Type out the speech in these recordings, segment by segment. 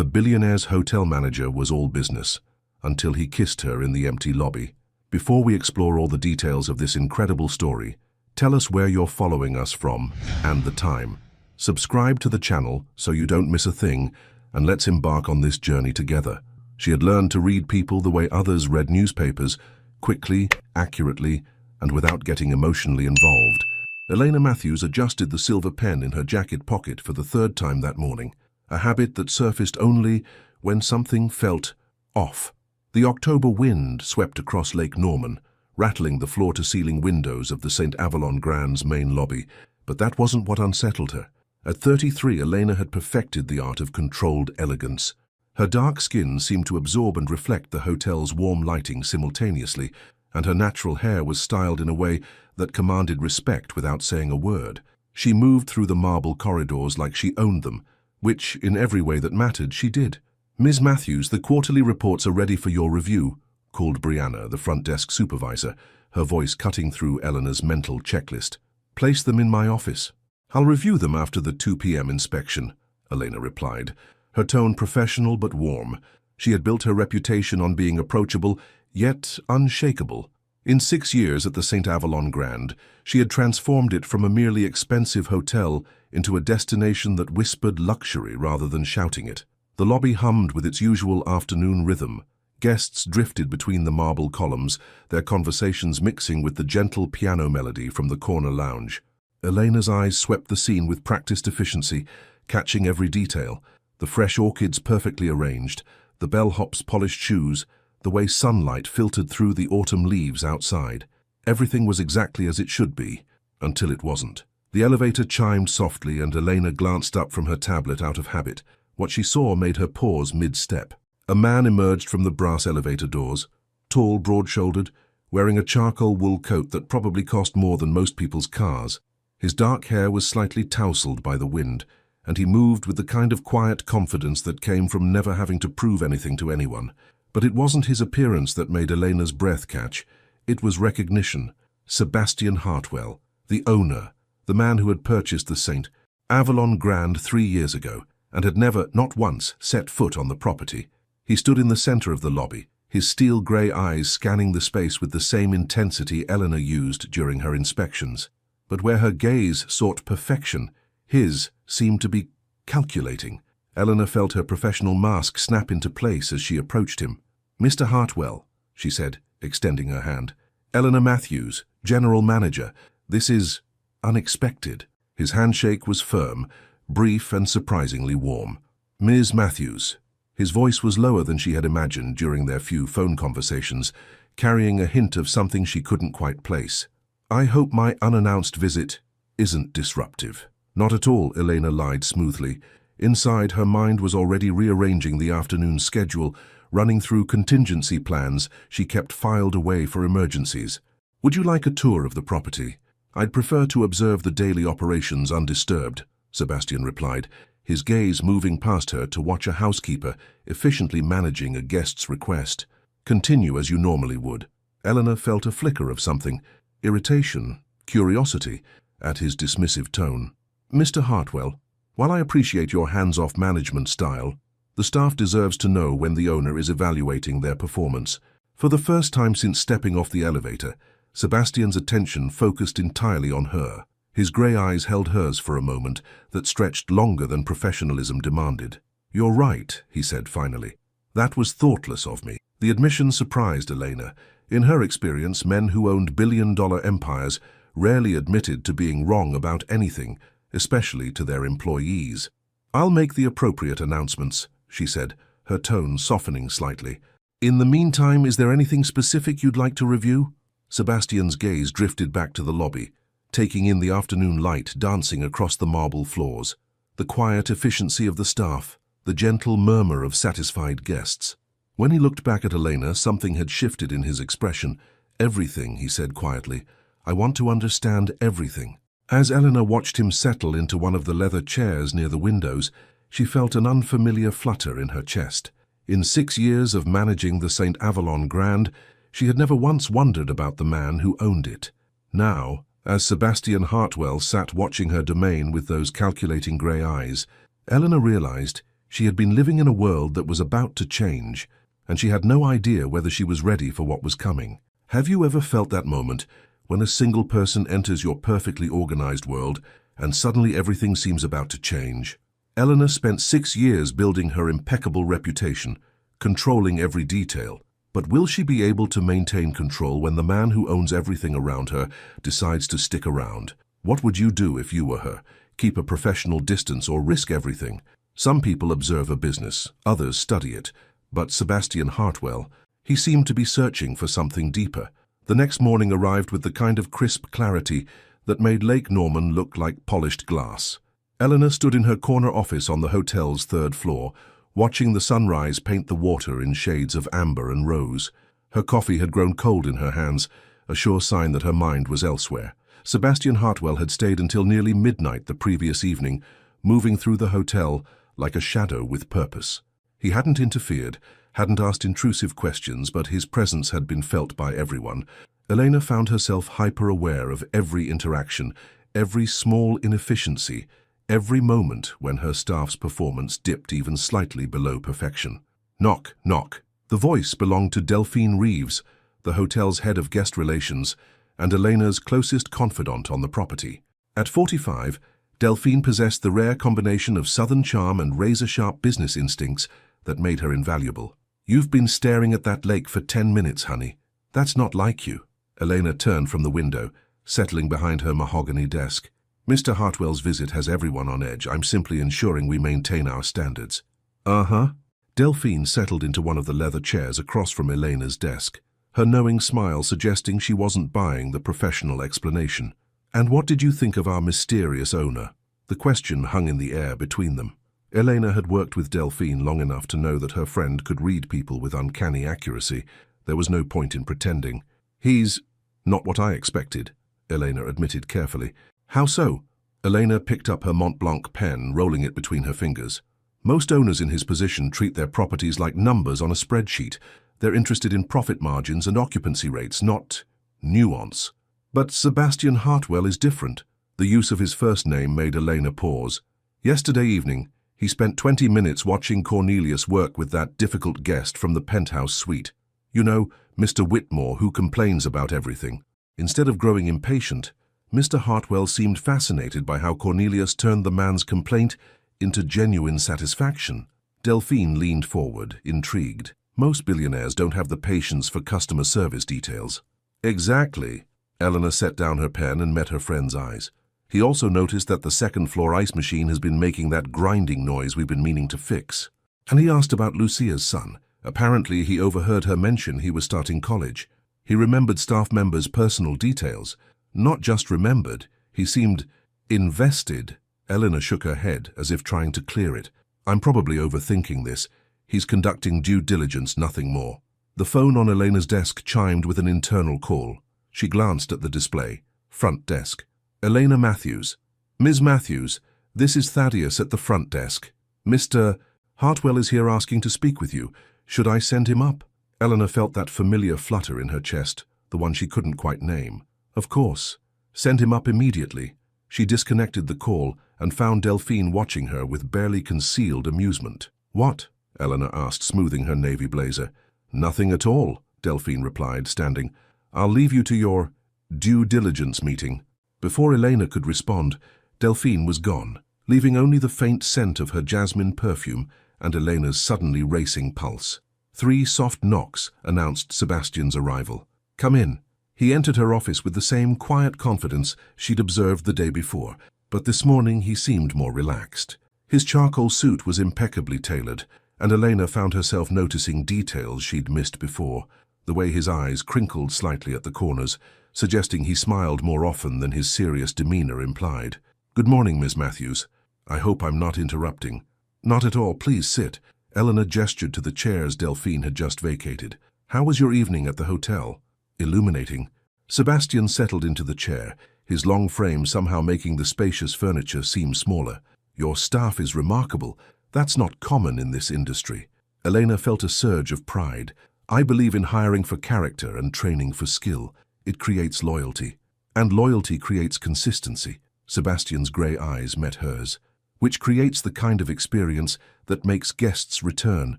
The billionaire's hotel manager was all business, until he kissed her in the empty lobby. Before we explore all the details of this incredible story, tell us where you're following us from and the time. Subscribe to the channel so you don't miss a thing, and let's embark on this journey together. She had learned to read people the way others read newspapers, quickly, accurately, and without getting emotionally involved. Elena Matthews adjusted the silver pen in her jacket pocket for the third time that morning, a habit that surfaced only when something felt off. The October wind swept across Lake Norman, rattling the floor-to-ceiling windows of the St. Avalon Grand's main lobby, but that wasn't what unsettled her. At 33, Elena had perfected the art of controlled elegance. Her dark skin seemed to absorb and reflect the hotel's warm lighting simultaneously, and her natural hair was styled in a way that commanded respect without saying a word. She moved through the marble corridors like she owned them, which, in every way that mattered, she did. "Ms. Matthews, the quarterly reports are ready for your review," called Brianna, the front desk supervisor, her voice cutting through Eleanor's mental checklist. "Place them in my office." "I'll review them after the 2 p.m. inspection," Elena replied, her tone professional but warm. She had built her reputation on being approachable, yet unshakable. In 6 years at the St. Avalon Grand, she had transformed it from a merely expensive hotel into a destination that whispered luxury rather than shouting it. The lobby hummed with its usual afternoon rhythm. Guests drifted between the marble columns, their conversations mixing with the gentle piano melody from the corner lounge. Elena's eyes swept the scene with practiced efficiency, catching every detail. The fresh orchids perfectly arranged, the bellhop's polished shoes, the way sunlight filtered through the autumn leaves outside. Everything was exactly as it should be, until it wasn't. The elevator chimed softly and Elena glanced up from her tablet out of habit. What she saw made her pause mid-step. A man emerged from the brass elevator doors, tall, broad-shouldered, wearing a charcoal wool coat that probably cost more than most people's cars. His dark hair was slightly tousled by the wind, and he moved with the kind of quiet confidence that came from never having to prove anything to anyone. But it wasn't his appearance that made Elena's breath catch. It was recognition. Sebastian Hartwell, the owner, the man who had purchased the St. Avalon Grand 3 years ago, and had never, not once, set foot on the property. He stood in the center of the lobby, his steel-gray eyes scanning the space with the same intensity Eleanor used during her inspections. But where her gaze sought perfection, his seemed to be calculating. Eleanor felt her professional mask snap into place as she approached him. "Mr. Hartwell," she said, extending her hand. "Eleanor Matthews, General Manager. This is unexpected." His handshake was firm, brief and surprisingly warm. "Ms. Matthews." His voice was lower than she had imagined during their few phone conversations, carrying a hint of something she couldn't quite place. "I hope my unannounced visit isn't disruptive." "Not at all," Elena lied smoothly. Inside, her mind was already rearranging the afternoon schedule, running through contingency plans she kept filed away for emergencies. "Would you like a tour of the property?" "I'd prefer to observe the daily operations undisturbed," Sebastian replied, his gaze moving past her to watch a housekeeper efficiently managing a guest's request. "Continue as you normally would." Eleanor felt a flicker of something, irritation, curiosity, at his dismissive tone. "Mr. Hartwell, while I appreciate your hands-off management style, the staff deserves to know when the owner is evaluating their performance." For the first time since stepping off the elevator, Sebastian's attention focused entirely on her. His grey eyes held hers for a moment that stretched longer than professionalism demanded. "You're right," he said finally. "That was thoughtless of me." The admission surprised Elena. In her experience, men who owned billion-dollar empires rarely admitted to being wrong about anything, especially to their employees. "I'll make the appropriate announcements," she said, her tone softening slightly. "In the meantime, is there anything specific you'd like to review?" Sebastian's gaze drifted back to the lobby, taking in the afternoon light dancing across the marble floors, the quiet efficiency of the staff, the gentle murmur of satisfied guests. When he looked back at Elena, something had shifted in his expression. "Everything," he said quietly. "I want to understand everything." As Eleanor watched him settle into one of the leather chairs near the windows, she felt an unfamiliar flutter in her chest. In 6 years of managing the St. Avalon Grand, she had never once wondered about the man who owned it. Now, as Sebastian Hartwell sat watching her domain with those calculating grey eyes, Eleanor realized She had been living in a world that was about to change, and she had no idea whether she was ready for what was coming. Have you ever felt that moment when a single person enters your perfectly organized world and suddenly everything seems about to change? Eleanor spent 6 years building her impeccable reputation, controlling every detail. But will she be able to maintain control when the man who owns everything around her decides to stick around? What would you do if you were her? Keep a professional distance or risk everything? Some people observe a business, others study it. But Sebastian Hartwell, he seemed to be searching for something deeper. The next morning arrived with the kind of crisp clarity that made Lake Norman look like polished glass. Eleanor stood in her corner office on the hotel's 3rd floor, watching the sunrise paint the water in shades of amber and rose. Her coffee had grown cold in her hands, a sure sign that her mind was elsewhere. Sebastian Hartwell had stayed until nearly midnight the previous evening, moving through the hotel like a shadow with purpose. He hadn't interfered, hadn't asked intrusive questions, but his presence had been felt by everyone. Elena found herself hyper-aware of every interaction, every small inefficiency, every moment when her staff's performance dipped even slightly below perfection. Knock, knock. The voice belonged to Delphine Reeves, the hotel's head of guest relations, and Elena's closest confidant on the property. At 45, Delphine possessed the rare combination of southern charm and razor-sharp business instincts that made her invaluable. "You've been staring at that lake for 10 minutes, honey. That's not like you." Elena turned from the window, settling behind her mahogany desk. "Mr. Hartwell's visit has everyone on edge. I'm simply ensuring we maintain our standards." "Uh-huh." Delphine settled into one of the leather chairs across from Elena's desk, her knowing smile suggesting she wasn't buying the professional explanation. "And what did you think of our mysterious owner?" The question hung in the air between them. Elena had worked with Delphine long enough to know that her friend could read people with uncanny accuracy. There was no point in pretending. "He's not what I expected," Elena admitted carefully. "How so?" Elena picked up her Mont Blanc pen, rolling it between her fingers. "Most owners in his position treat their properties like numbers on a spreadsheet. They're interested in profit margins and occupancy rates, not nuance. But Sebastian Hartwell is different." The use of his first name made Elena pause. "Yesterday evening, he spent 20 minutes watching Cornelius work with that difficult guest from the penthouse suite. You know, Mr. Whitmore, who complains about everything. Instead of growing impatient, Mr. Hartwell seemed fascinated by how Cornelius turned the man's complaint into genuine satisfaction." Delphine leaned forward, intrigued. "Most billionaires don't have the patience for customer service details." "Exactly." Eleanor set down her pen and met her friend's eyes. "He also noticed that the second-floor ice machine has been making that grinding noise we've been meaning to fix. And he asked about Lucia's son. Apparently, he overheard her mention he was starting college. He remembered staff members' personal details. Not just remembered, he seemed invested." Eleanor shook her head, as if trying to clear it. "I'm probably overthinking this. He's conducting due diligence, nothing more." The phone on Elena's desk chimed with an internal call. She glanced at the display. Front desk. "Elena Matthews." "Ms. Matthews, this is Thaddeus at the front desk. Mr. Hartwell is here asking to speak with you. Should I send him up?" Eleanor felt that familiar flutter in her chest, the one she couldn't quite name. "Of course. Send him up immediately." She disconnected the call and found Delphine watching her with barely concealed amusement. "What?" Eleanor asked, smoothing her navy blazer. "Nothing at all," Delphine replied, standing. "I'll leave you to your due diligence meeting." Before Elena could respond, Delphine was gone, leaving only the faint scent of her jasmine perfume and Elena's suddenly racing pulse. 3 soft knocks announced Sebastian's arrival. "Come in." He entered her office with the same quiet confidence she'd observed the day before, but this morning he seemed more relaxed. His charcoal suit was impeccably tailored, and Elena found herself noticing details she'd missed before. The way his eyes crinkled slightly at the corners, suggesting he smiled more often than his serious demeanor implied. "Good morning, Miss Matthews. I hope I'm not interrupting." "Not at all. Please sit." Eleanor gestured to the chairs Delphine had just vacated. "How was your evening at the hotel?" "Illuminating." Sebastian settled into the chair, his long frame somehow making the spacious furniture seem smaller. "Your staff is remarkable. That's not common in this industry." Elena felt a surge of pride. "I believe in hiring for character and training for skill. It creates loyalty. And loyalty creates consistency." Sebastian's grey eyes met hers. which creates the kind of experience that makes guests return,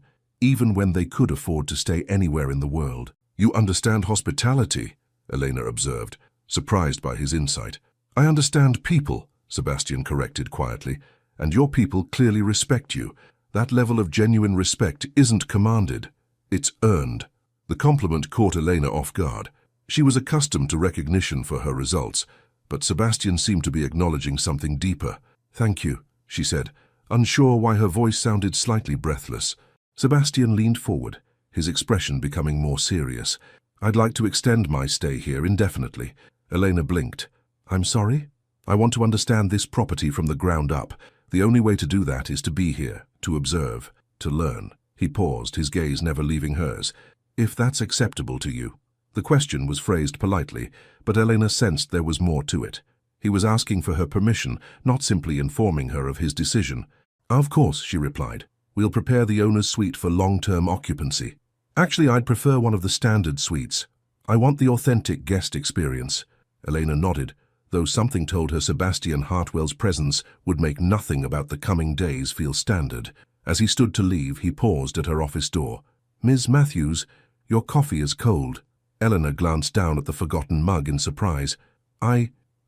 even when they could afford to stay anywhere in the world. You understand hospitality, Elena observed, surprised by his insight. I understand people, Sebastian corrected quietly, and your people clearly respect you. That level of genuine respect isn't commanded, it's earned. The compliment caught Elena off guard. She was accustomed to recognition for her results, but Sebastian seemed to be acknowledging something deeper. Thank you, she said, unsure why her voice sounded slightly breathless. Sebastian leaned forward, his expression becoming more serious. I'd like to extend my stay here indefinitely. Elena blinked. I'm sorry? I want to understand this property from the ground up. The only way to do that is to be here, to observe, to learn. He paused, his gaze never leaving hers. If that's acceptable to you. The question was phrased politely, but Elena sensed there was more to it. He was asking for her permission, not simply informing her of his decision. Of course, she replied. We'll prepare the owner's suite for long-term occupancy. Actually, I'd prefer one of the standard suites. I want the authentic guest experience. Elena nodded, though something told her Sebastian Hartwell's presence would make nothing about the coming days feel standard. As he stood to leave, he paused at her office door. Ms. Matthews, your coffee is cold. Elena glanced down at the forgotten mug in surprise.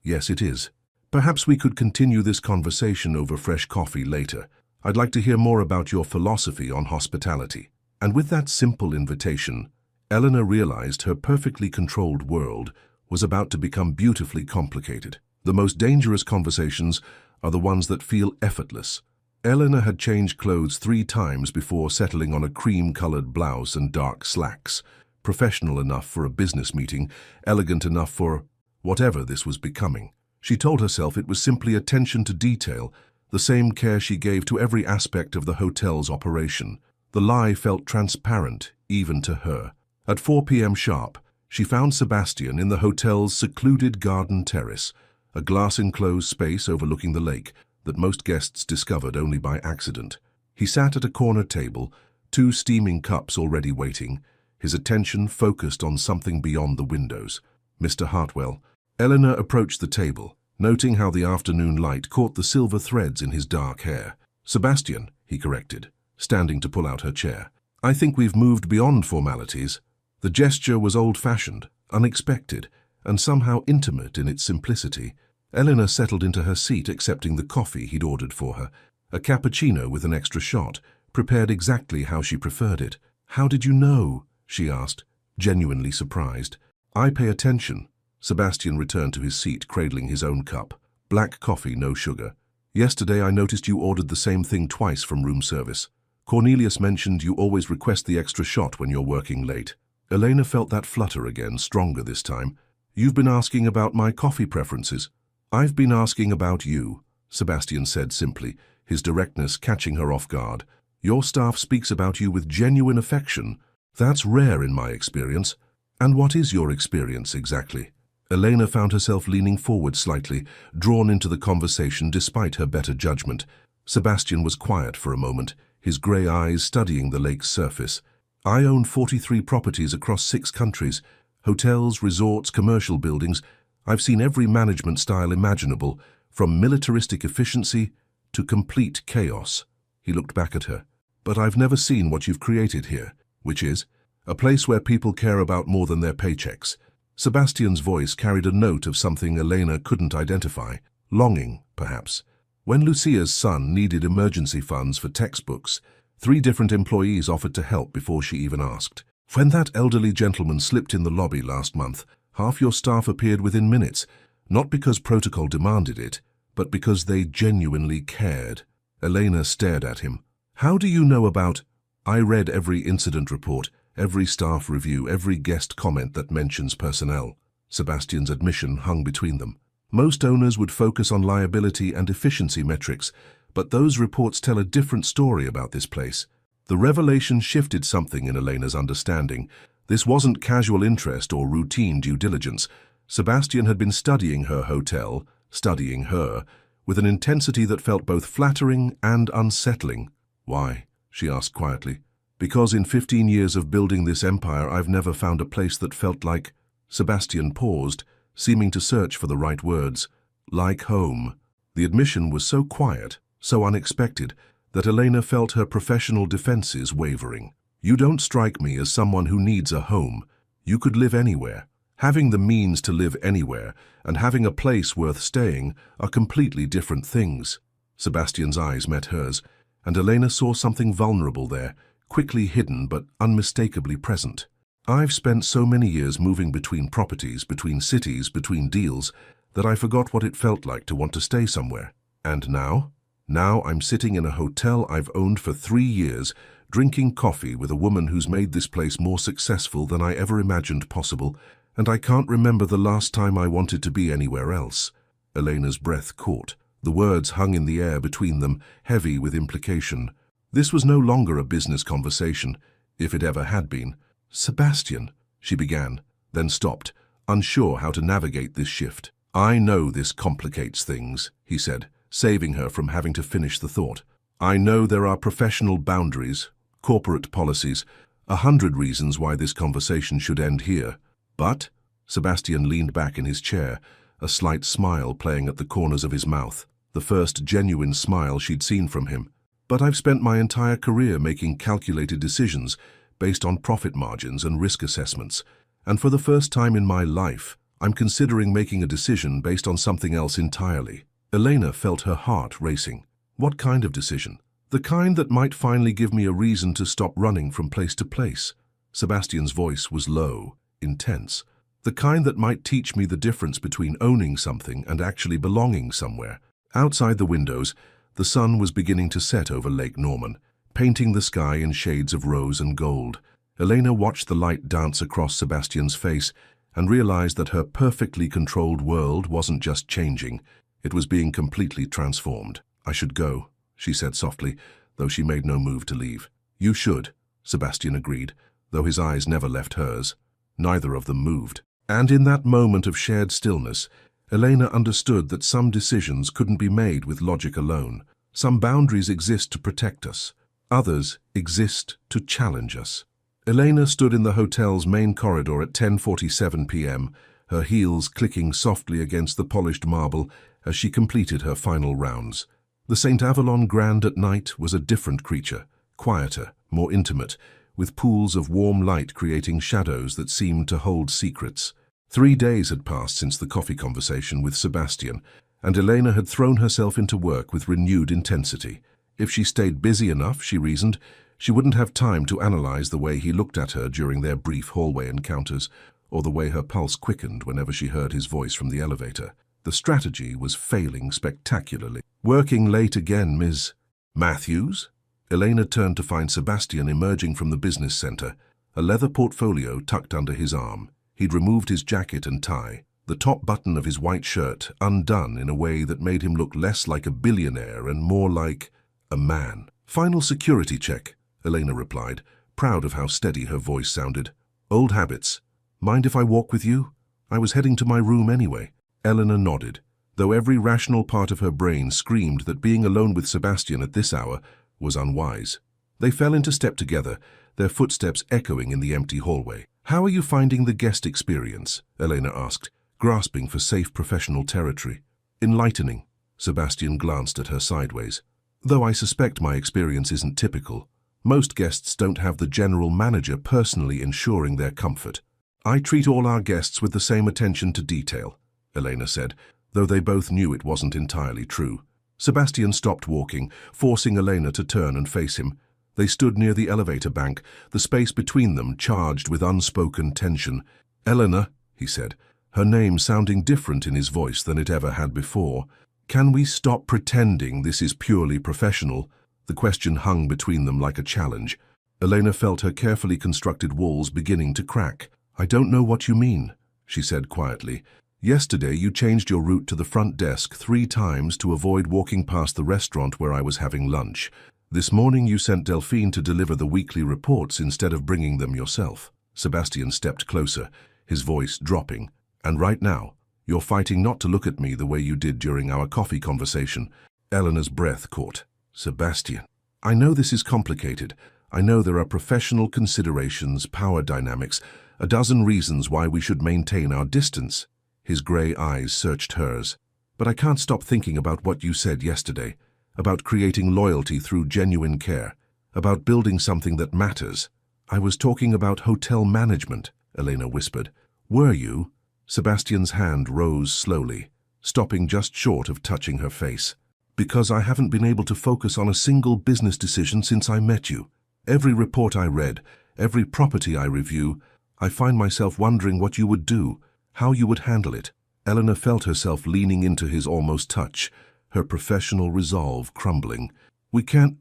Yes, it is. Perhaps we could continue this conversation over fresh coffee later. I'd like to hear more about your philosophy on hospitality. And with that simple invitation, Elena realized her perfectly controlled world was about to become beautifully complicated. The most dangerous conversations are the ones that feel effortless. Elena had changed clothes 3 times before settling on a cream-colored blouse and dark slacks. Professional enough for a business meeting, elegant enough for whatever this was becoming. She told herself it was simply attention to detail, the same care she gave to every aspect of the hotel's operation. The lie felt transparent, even to her. At 4 p.m. sharp, she found Sebastian in the hotel's secluded garden terrace, a glass-enclosed space overlooking the lake that most guests discovered only by accident. He sat at a corner table, 2 steaming cups already waiting, his attention focused on something beyond the windows. Mr. Hartwell. Eleanor approached the table, noting how the afternoon light caught the silver threads in his dark hair. Sebastian, he corrected, standing to pull out her chair. I think we've moved beyond formalities. The gesture was old-fashioned, unexpected, and somehow intimate in its simplicity. Eleanor settled into her seat, accepting the coffee he'd ordered for her, a cappuccino with an extra shot, prepared exactly how she preferred it. How did you know? She asked, genuinely surprised. I pay attention. Sebastian returned to his seat, cradling his own cup. Black coffee, no sugar. Yesterday I noticed you ordered the same thing twice from room service. Cornelius mentioned you always request the extra shot when you're working late. Elena felt that flutter again, stronger this time. You've been asking about my coffee preferences. I've been asking about you, Sebastian said simply, his directness catching her off guard. Your staff speaks about you with genuine affection. That's rare in my experience. And what is your experience exactly? Elena found herself leaning forward slightly, drawn into the conversation despite her better judgment. Sebastian was quiet for a moment, his grey eyes studying the lake's surface. I own 43 properties across 6 countries, hotels, resorts, commercial buildings. I've seen every management style imaginable, from militaristic efficiency to complete chaos. He looked back at her. But I've never seen what you've created here, which is a place where people care about more than their paychecks. Sebastian's voice carried a note of something Elena couldn't identify. Longing, perhaps. When Lucia's son needed emergency funds for textbooks, 3 different employees offered to help before she even asked. When that elderly gentleman slipped in the lobby last month, half your staff appeared within minutes, not because protocol demanded it, but because they genuinely cared. Elena stared at him. How do you know about? I read every incident report, every staff review, every guest comment that mentions personnel. Sebastian's admission hung between them. Most owners would focus on liability and efficiency metrics, but those reports tell a different story about this place. The revelation shifted something in Elena's understanding. This wasn't casual interest or routine due diligence. Sebastian had been studying her hotel, studying her, with an intensity that felt both flattering and unsettling. Why? She asked quietly. Because in 15 years of building this empire, I've never found a place that felt like... Sebastian paused, seeming to search for the right words. Like home. The admission was so quiet, so unexpected that Elena felt her professional defenses wavering. "You don't strike me as someone who needs a home. You could live anywhere. Having the means to live anywhere and having a place worth staying are completely different things." Sebastian's eyes met hers, and Elena saw something vulnerable there, quickly hidden but unmistakably present. "I've spent so many years moving between properties, between cities, between deals, that I forgot what it felt like to want to stay somewhere. And now? Now I'm sitting in a hotel I've owned for 3 years, drinking coffee with a woman who's made this place more successful than I ever imagined possible, and I can't remember the last time I wanted to be anywhere else." Elena's breath caught. The words hung in the air between them, heavy with implication. This was no longer a business conversation, if it ever had been. "Sebastian," she began, then stopped, unsure how to navigate this shift. "I know this complicates things," he said, saving her from having to finish the thought. "I know there are professional boundaries, corporate policies, 100 reasons why this conversation should end here. But," Sebastian leaned back in his chair, a slight smile playing at the corners of his mouth, the first genuine smile she'd seen from him. "But I've spent my entire career making calculated decisions based on profit margins and risk assessments, and for the first time in my life, I'm considering making a decision based on something else entirely." Elena felt her heart racing. What kind of decision? The kind that might finally give me a reason to stop running from place to place. Sebastian's voice was low, intense. The kind that might teach me the difference between owning something and actually belonging somewhere. Outside the windows, the sun was beginning to set over Lake Norman, painting the sky in shades of rose and gold. Elena watched the light dance across Sebastian's face and realized that her perfectly controlled world wasn't just changing, it was being completely transformed. "I should go," she said softly, though she made no move to leave. "You should," Sebastian agreed, though his eyes never left hers. Neither of them moved. And in that moment of shared stillness, Elena understood that some decisions couldn't be made with logic alone. Some boundaries exist to protect us. Others exist to challenge us. Elena stood in the hotel's main corridor at 10:47 p.m., her heels clicking softly against the polished marble as she completed her final rounds. The St. Avalon Grand at night was a different creature, quieter, more intimate, with pools of warm light creating shadows that seemed to hold secrets. 3 days had passed since the coffee conversation with Sebastian, and Elena had thrown herself into work with renewed intensity. If she stayed busy enough, she reasoned, she wouldn't have time to analyze the way he looked at her during their brief hallway encounters, or the way her pulse quickened whenever she heard his voice from the elevator. The strategy was failing spectacularly. "Working late again, Ms. Matthews?" Elena turned to find Sebastian emerging from the business center, a leather portfolio tucked under his arm. He'd removed his jacket and tie, the top button of his white shirt undone in a way that made him look less like a billionaire and more like a man. "Final security check," Elena replied, proud of how steady her voice sounded. "Old habits. Mind if I walk with you? I was heading to my room anyway." Elena nodded, though every rational part of her brain screamed that being alone with Sebastian at this hour was unwise. They fell into step together, their footsteps echoing in the empty hallway. "How are you finding the guest experience?" Elena asked, grasping for safe professional territory. "Enlightening." Sebastian glanced at her sideways. "Though I suspect my experience isn't typical. Most guests don't have the general manager personally ensuring their comfort." "I treat all our guests with the same attention to detail," Elena said, though they both knew it wasn't entirely true. Sebastian stopped walking, forcing Elena to turn and face him. They stood near the elevator bank, the space between them charged with unspoken tension. "Elena," he said, her name sounding different in his voice than it ever had before. "Can we stop pretending this is purely professional?" The question hung between them like a challenge. Elena felt her carefully constructed walls beginning to crack. "I don't know what you mean," she said quietly. "Yesterday you changed your route to the front desk 3 times to avoid walking past the restaurant where I was having lunch. This morning you sent Delphine to deliver the weekly reports instead of bringing them yourself." Sebastian stepped closer, his voice dropping. "And right now, you're fighting not to look at me the way you did during our coffee conversation." Eleanor's breath caught. "Sebastian, I know this is complicated. I know there are professional considerations, power dynamics, a dozen reasons why we should maintain our distance." His grey eyes searched hers. "But I can't stop thinking about what you said yesterday. about creating loyalty through genuine care, about building something that matters. I was talking about hotel management, Elena whispered. Were you? Sebastian's hand rose slowly, stopping just short of touching her face. Because I haven't been able to focus on a single business decision since I met you. Every report I read, every property I review, I find myself wondering what you would do, how you would handle it. Elena felt herself leaning into his almost touch, her professional resolve crumbling. We can't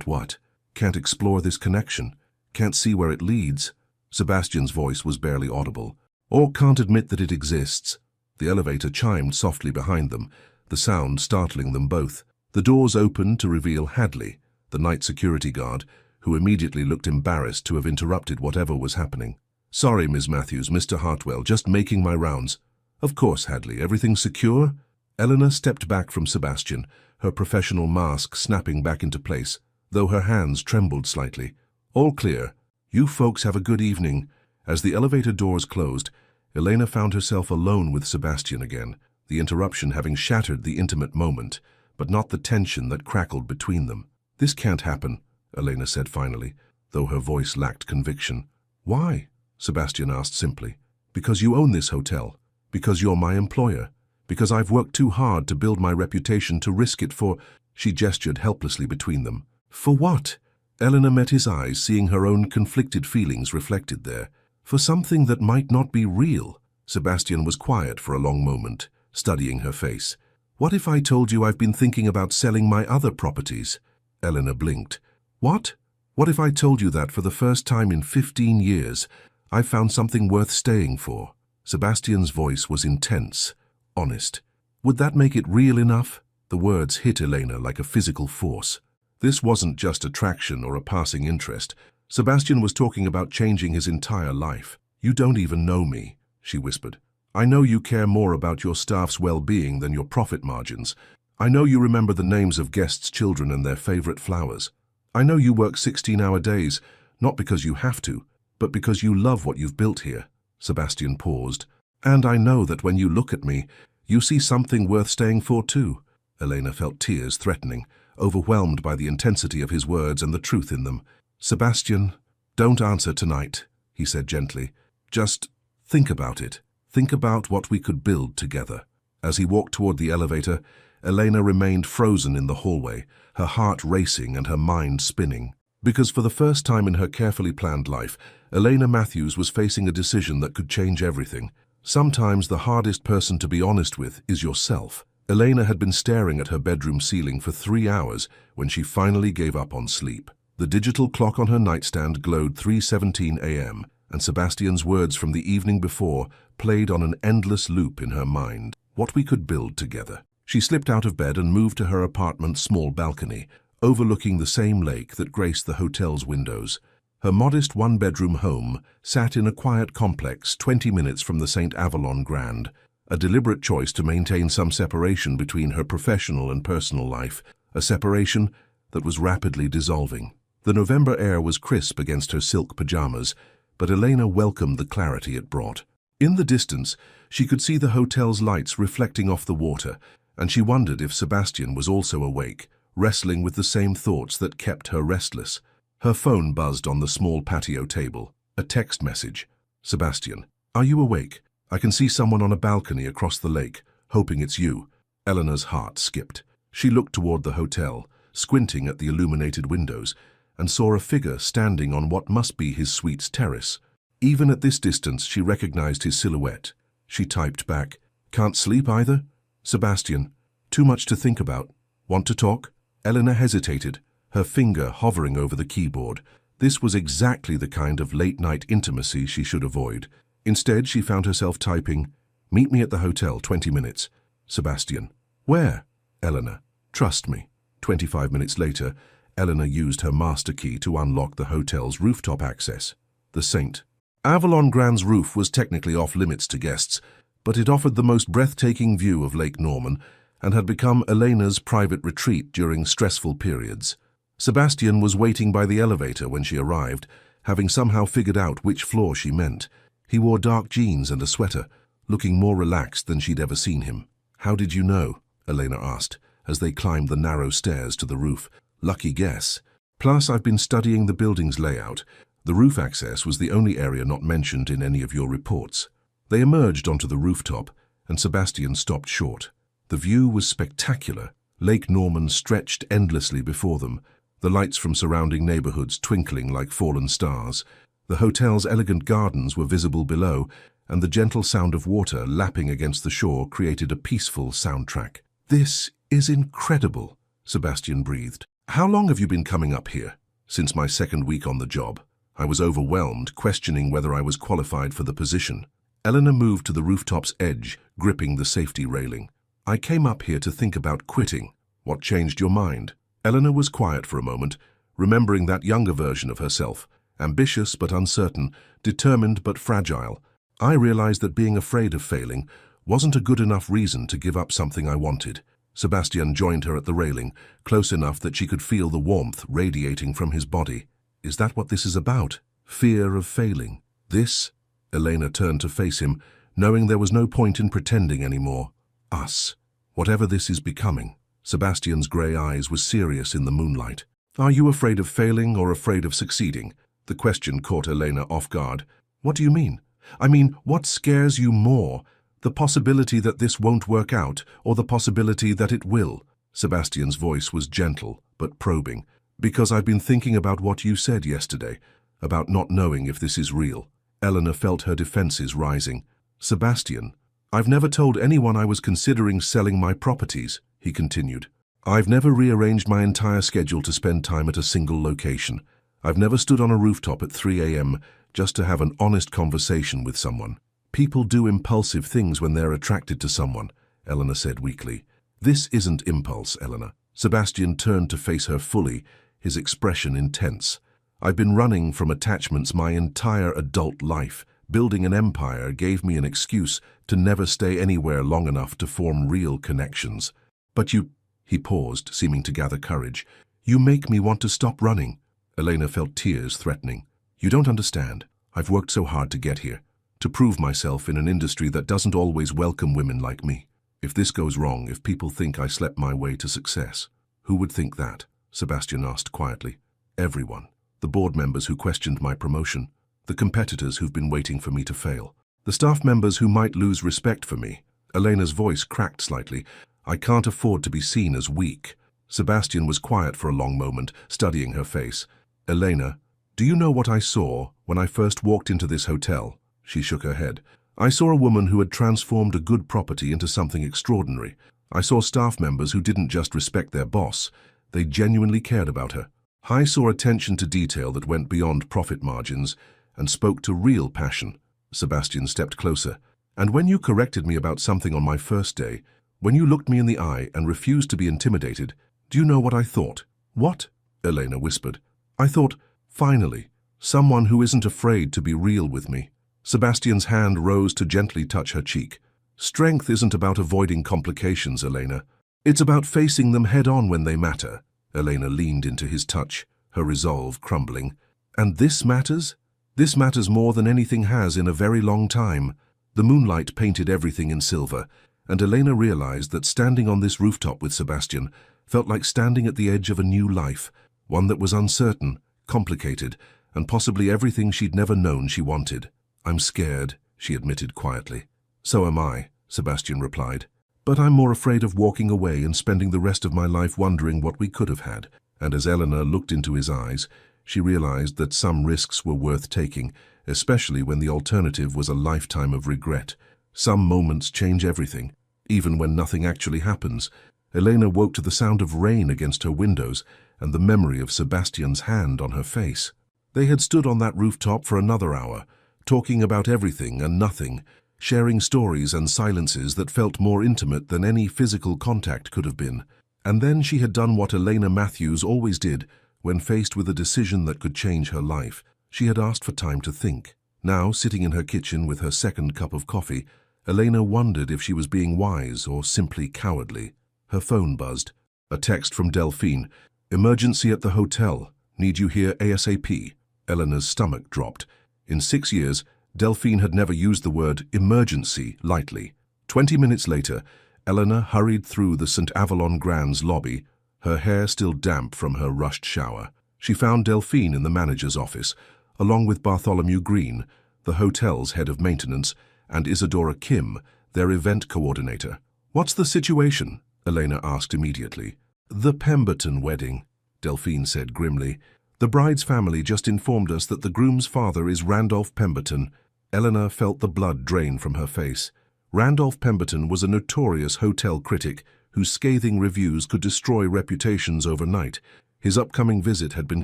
what? Can't explore this connection? Can't see where it leads? Sebastian's voice was barely audible. Or can't admit that it exists. The elevator chimed softly behind them, the sound startling them both. The doors opened to reveal Hadley, the night security guard, who immediately looked embarrassed to have interrupted whatever was happening. Sorry, Ms. Matthews, Mr. Hartwell, just making my rounds. Of course, Hadley, everything secure? Eleanor stepped back from Sebastian, her professional mask snapping back into place, though her hands trembled slightly. All clear. You folks have a good evening. As the elevator doors closed, Elena found herself alone with Sebastian again, the interruption having shattered the intimate moment, but not the tension that crackled between them. This can't happen, Elena said finally, though her voice lacked conviction. Why? Sebastian asked simply. Because you own this hotel. Because you're my employer. Because I've worked too hard to build my reputation to risk it for... She gestured helplessly between them. For what? Eleanor met his eyes, seeing her own conflicted feelings reflected there. For something that might not be real. Sebastian was quiet for a long moment, studying her face. What if I told you I've been thinking about selling my other properties? Eleanor blinked. What? What if I told you that for the first time in 15 years, I found something worth staying for? Sebastian's voice was intense, honest. Would that make it real enough? The words hit Elena like a physical force. This wasn't just attraction or a passing interest. Sebastian was talking about changing his entire life. You don't even know me, she whispered. I know you care more about your staff's well-being than your profit margins. I know you remember the names of guests' children and their favorite flowers. I know you work 16-hour days, not because you have to, but because you love what you've built here. Sebastian paused. And I know that when you look at me, you see something worth staying for too. Elena felt tears threatening, overwhelmed by the intensity of his words and the truth in them. Sebastian, don't answer tonight, he said gently. Just think about it. Think about what we could build together. As he walked toward the elevator, Elena remained frozen in the hallway, her heart racing and her mind spinning. Because for the first time in her carefully planned life, Elena Matthews was facing a decision that could change everything. Sometimes the hardest person to be honest with is yourself. Elena had been staring at her bedroom ceiling for 3 hours when she finally gave up on sleep. The digital clock on her nightstand glowed 3:17 a.m., and Sebastian's words from the evening before played on an endless loop in her mind. What we could build together. She slipped out of bed and moved to her apartment's small balcony, overlooking the same lake that graced the hotel's windows. Her modest one-bedroom home sat in a quiet complex 20 minutes from the St. Avalon Grand, a deliberate choice to maintain some separation between her professional and personal life, a separation that was rapidly dissolving. The November air was crisp against her silk pajamas, but Elena welcomed the clarity it brought. In the distance, she could see the hotel's lights reflecting off the water, and she wondered if Sebastian was also awake, wrestling with the same thoughts that kept her restless. Her phone buzzed on the small patio table. A text message. Sebastian, are you awake? I can see someone on a balcony across the lake, hoping it's you. Eleanor's heart skipped. She looked toward the hotel, squinting at the illuminated windows, and saw a figure standing on what must be his suite's terrace. Even at this distance, she recognized his silhouette. She typed back, "Can't sleep either? Sebastian, too much to think about. Want to talk?" Eleanor hesitated, her finger hovering over the keyboard. This was exactly the kind of late-night intimacy she should avoid. Instead, she found herself typing, "Meet me at the hotel, 20 minutes. Sebastian." "Where?" "Eleanor. Trust me." 25 minutes later, Eleanor used her master key to unlock the hotel's rooftop access. The St. Avalon Grand's roof was technically off-limits to guests, but it offered the most breathtaking view of Lake Norman and had become Elena's private retreat during stressful periods. Sebastian was waiting by the elevator when she arrived, having somehow figured out which floor she meant. He wore dark jeans and a sweater, looking more relaxed than she'd ever seen him. "How did you know?" Elena asked, as they climbed the narrow stairs to the roof. Lucky guess. Plus, I've been studying the building's layout. The roof access was the only area not mentioned in any of your reports. They emerged onto the rooftop, and Sebastian stopped short. The view was spectacular. Lake Norman stretched endlessly before them, the lights from surrounding neighborhoods twinkling like fallen stars. The hotel's elegant gardens were visible below, and the gentle sound of water lapping against the shore created a peaceful soundtrack. "This is incredible," Sebastian breathed. "How long have you been coming up here?" "Since my second week on the job. I was overwhelmed, questioning whether I was qualified for the position." Eleanor moved to the rooftop's edge, gripping the safety railing. "I came up here to think about quitting." "What changed your mind?" Eleanor was quiet for a moment, remembering that younger version of herself, ambitious but uncertain, determined but fragile. "I realized that being afraid of failing wasn't a good enough reason to give up something I wanted." Sebastian joined her at the railing, close enough that she could feel the warmth radiating from his body. "Is that what this is about? Fear of failing?" "This?" Elena turned to face him, knowing there was no point in pretending anymore. "Us. Whatever this is becoming." Sebastian's grey eyes were serious in the moonlight. "Are you afraid of failing or afraid of succeeding?" The question caught Elena off guard. "What do you mean?" "I mean, what scares you more? The possibility that this won't work out, or the possibility that it will?" Sebastian's voice was gentle, but probing. "Because I've been thinking about what you said yesterday, about not knowing if this is real." Eleanor felt her defenses rising. "Sebastian, I've never told anyone I was considering selling my properties," he continued. "I've never rearranged my entire schedule to spend time at a single location. I've never stood on a rooftop at 3 a.m. just to have an honest conversation with someone." "People do impulsive things when they're attracted to someone," Eleanor said weakly. "This isn't impulse, Eleanor." Sebastian turned to face her fully, his expression intense. "I've been running from attachments my entire adult life. Building an empire gave me an excuse to never stay anywhere long enough to form real connections." "But you—" He paused, seeming to gather courage. "You make me want to stop running." Elena felt tears threatening. "You don't understand. I've worked so hard to get here, to prove myself in an industry that doesn't always welcome women like me. If this goes wrong, if people think I slept my way to success." "Who would think that?" Sebastian asked quietly. "Everyone. The board members who questioned my promotion, the competitors who've been waiting for me to fail, the staff members who might lose respect for me." Elena's voice cracked slightly. "I can't afford to be seen as weak." Sebastian was quiet for a long moment, studying her face. "Elena, do you know what I saw when I first walked into this hotel?" She shook her head. "I saw a woman who had transformed a good property into something extraordinary. I saw staff members who didn't just respect their boss, they genuinely cared about her. I saw attention to detail that went beyond profit margins and spoke to real passion." Sebastian stepped closer. "And when you corrected me about something on my first day, when you looked me in the eye and refused to be intimidated, do you know what I thought?" "What?" Elena whispered. "I thought, finally, someone who isn't afraid to be real with me." Sebastian's hand rose to gently touch her cheek. "Strength isn't about avoiding complications, Elena. It's about facing them head-on when they matter." Elena leaned into his touch, her resolve crumbling. "And this matters? This matters more than anything has in a very long time." The moonlight painted everything in silver, and Elena realized that standing on this rooftop with Sebastian felt like standing at the edge of a new life, one that was uncertain, complicated, and possibly everything she'd never known she wanted. "I'm scared," she admitted quietly. "So am I," Sebastian replied. "But I'm more afraid of walking away and spending the rest of my life wondering what we could have had." And as Eleanor looked into his eyes, she realized that some risks were worth taking, especially when the alternative was a lifetime of regret. Some moments change everything, even when nothing actually happens. Elena woke to the sound of rain against her windows and the memory of Sebastian's hand on her face. They had stood on that rooftop for another hour, talking about everything and nothing, sharing stories and silences that felt more intimate than any physical contact could have been. And then she had done what Elena Matthews always did when faced with a decision that could change her life. She had asked for time to think. Now, sitting in her kitchen with her second cup of coffee, Elena wondered if she was being wise or simply cowardly. Her phone buzzed. A text from Delphine. "Emergency at the hotel. Need you here ASAP." Eleanor's stomach dropped. In 6 years, Delphine had never used the word emergency lightly. 20 minutes later, Eleanor hurried through the St. Avalon Grand's lobby, her hair still damp from her rushed shower. She found Delphine in the manager's office, along with Bartholomew Green, the hotel's head of maintenance, and Isadora Kim, their event coordinator. "What's the situation?" Elena asked immediately. "The Pemberton wedding," Delphine said grimly. "The bride's family just informed us that the groom's father is Randolph Pemberton." Eleanor felt the blood drain from her face. Randolph Pemberton was a notorious hotel critic whose scathing reviews could destroy reputations overnight. His upcoming visit had been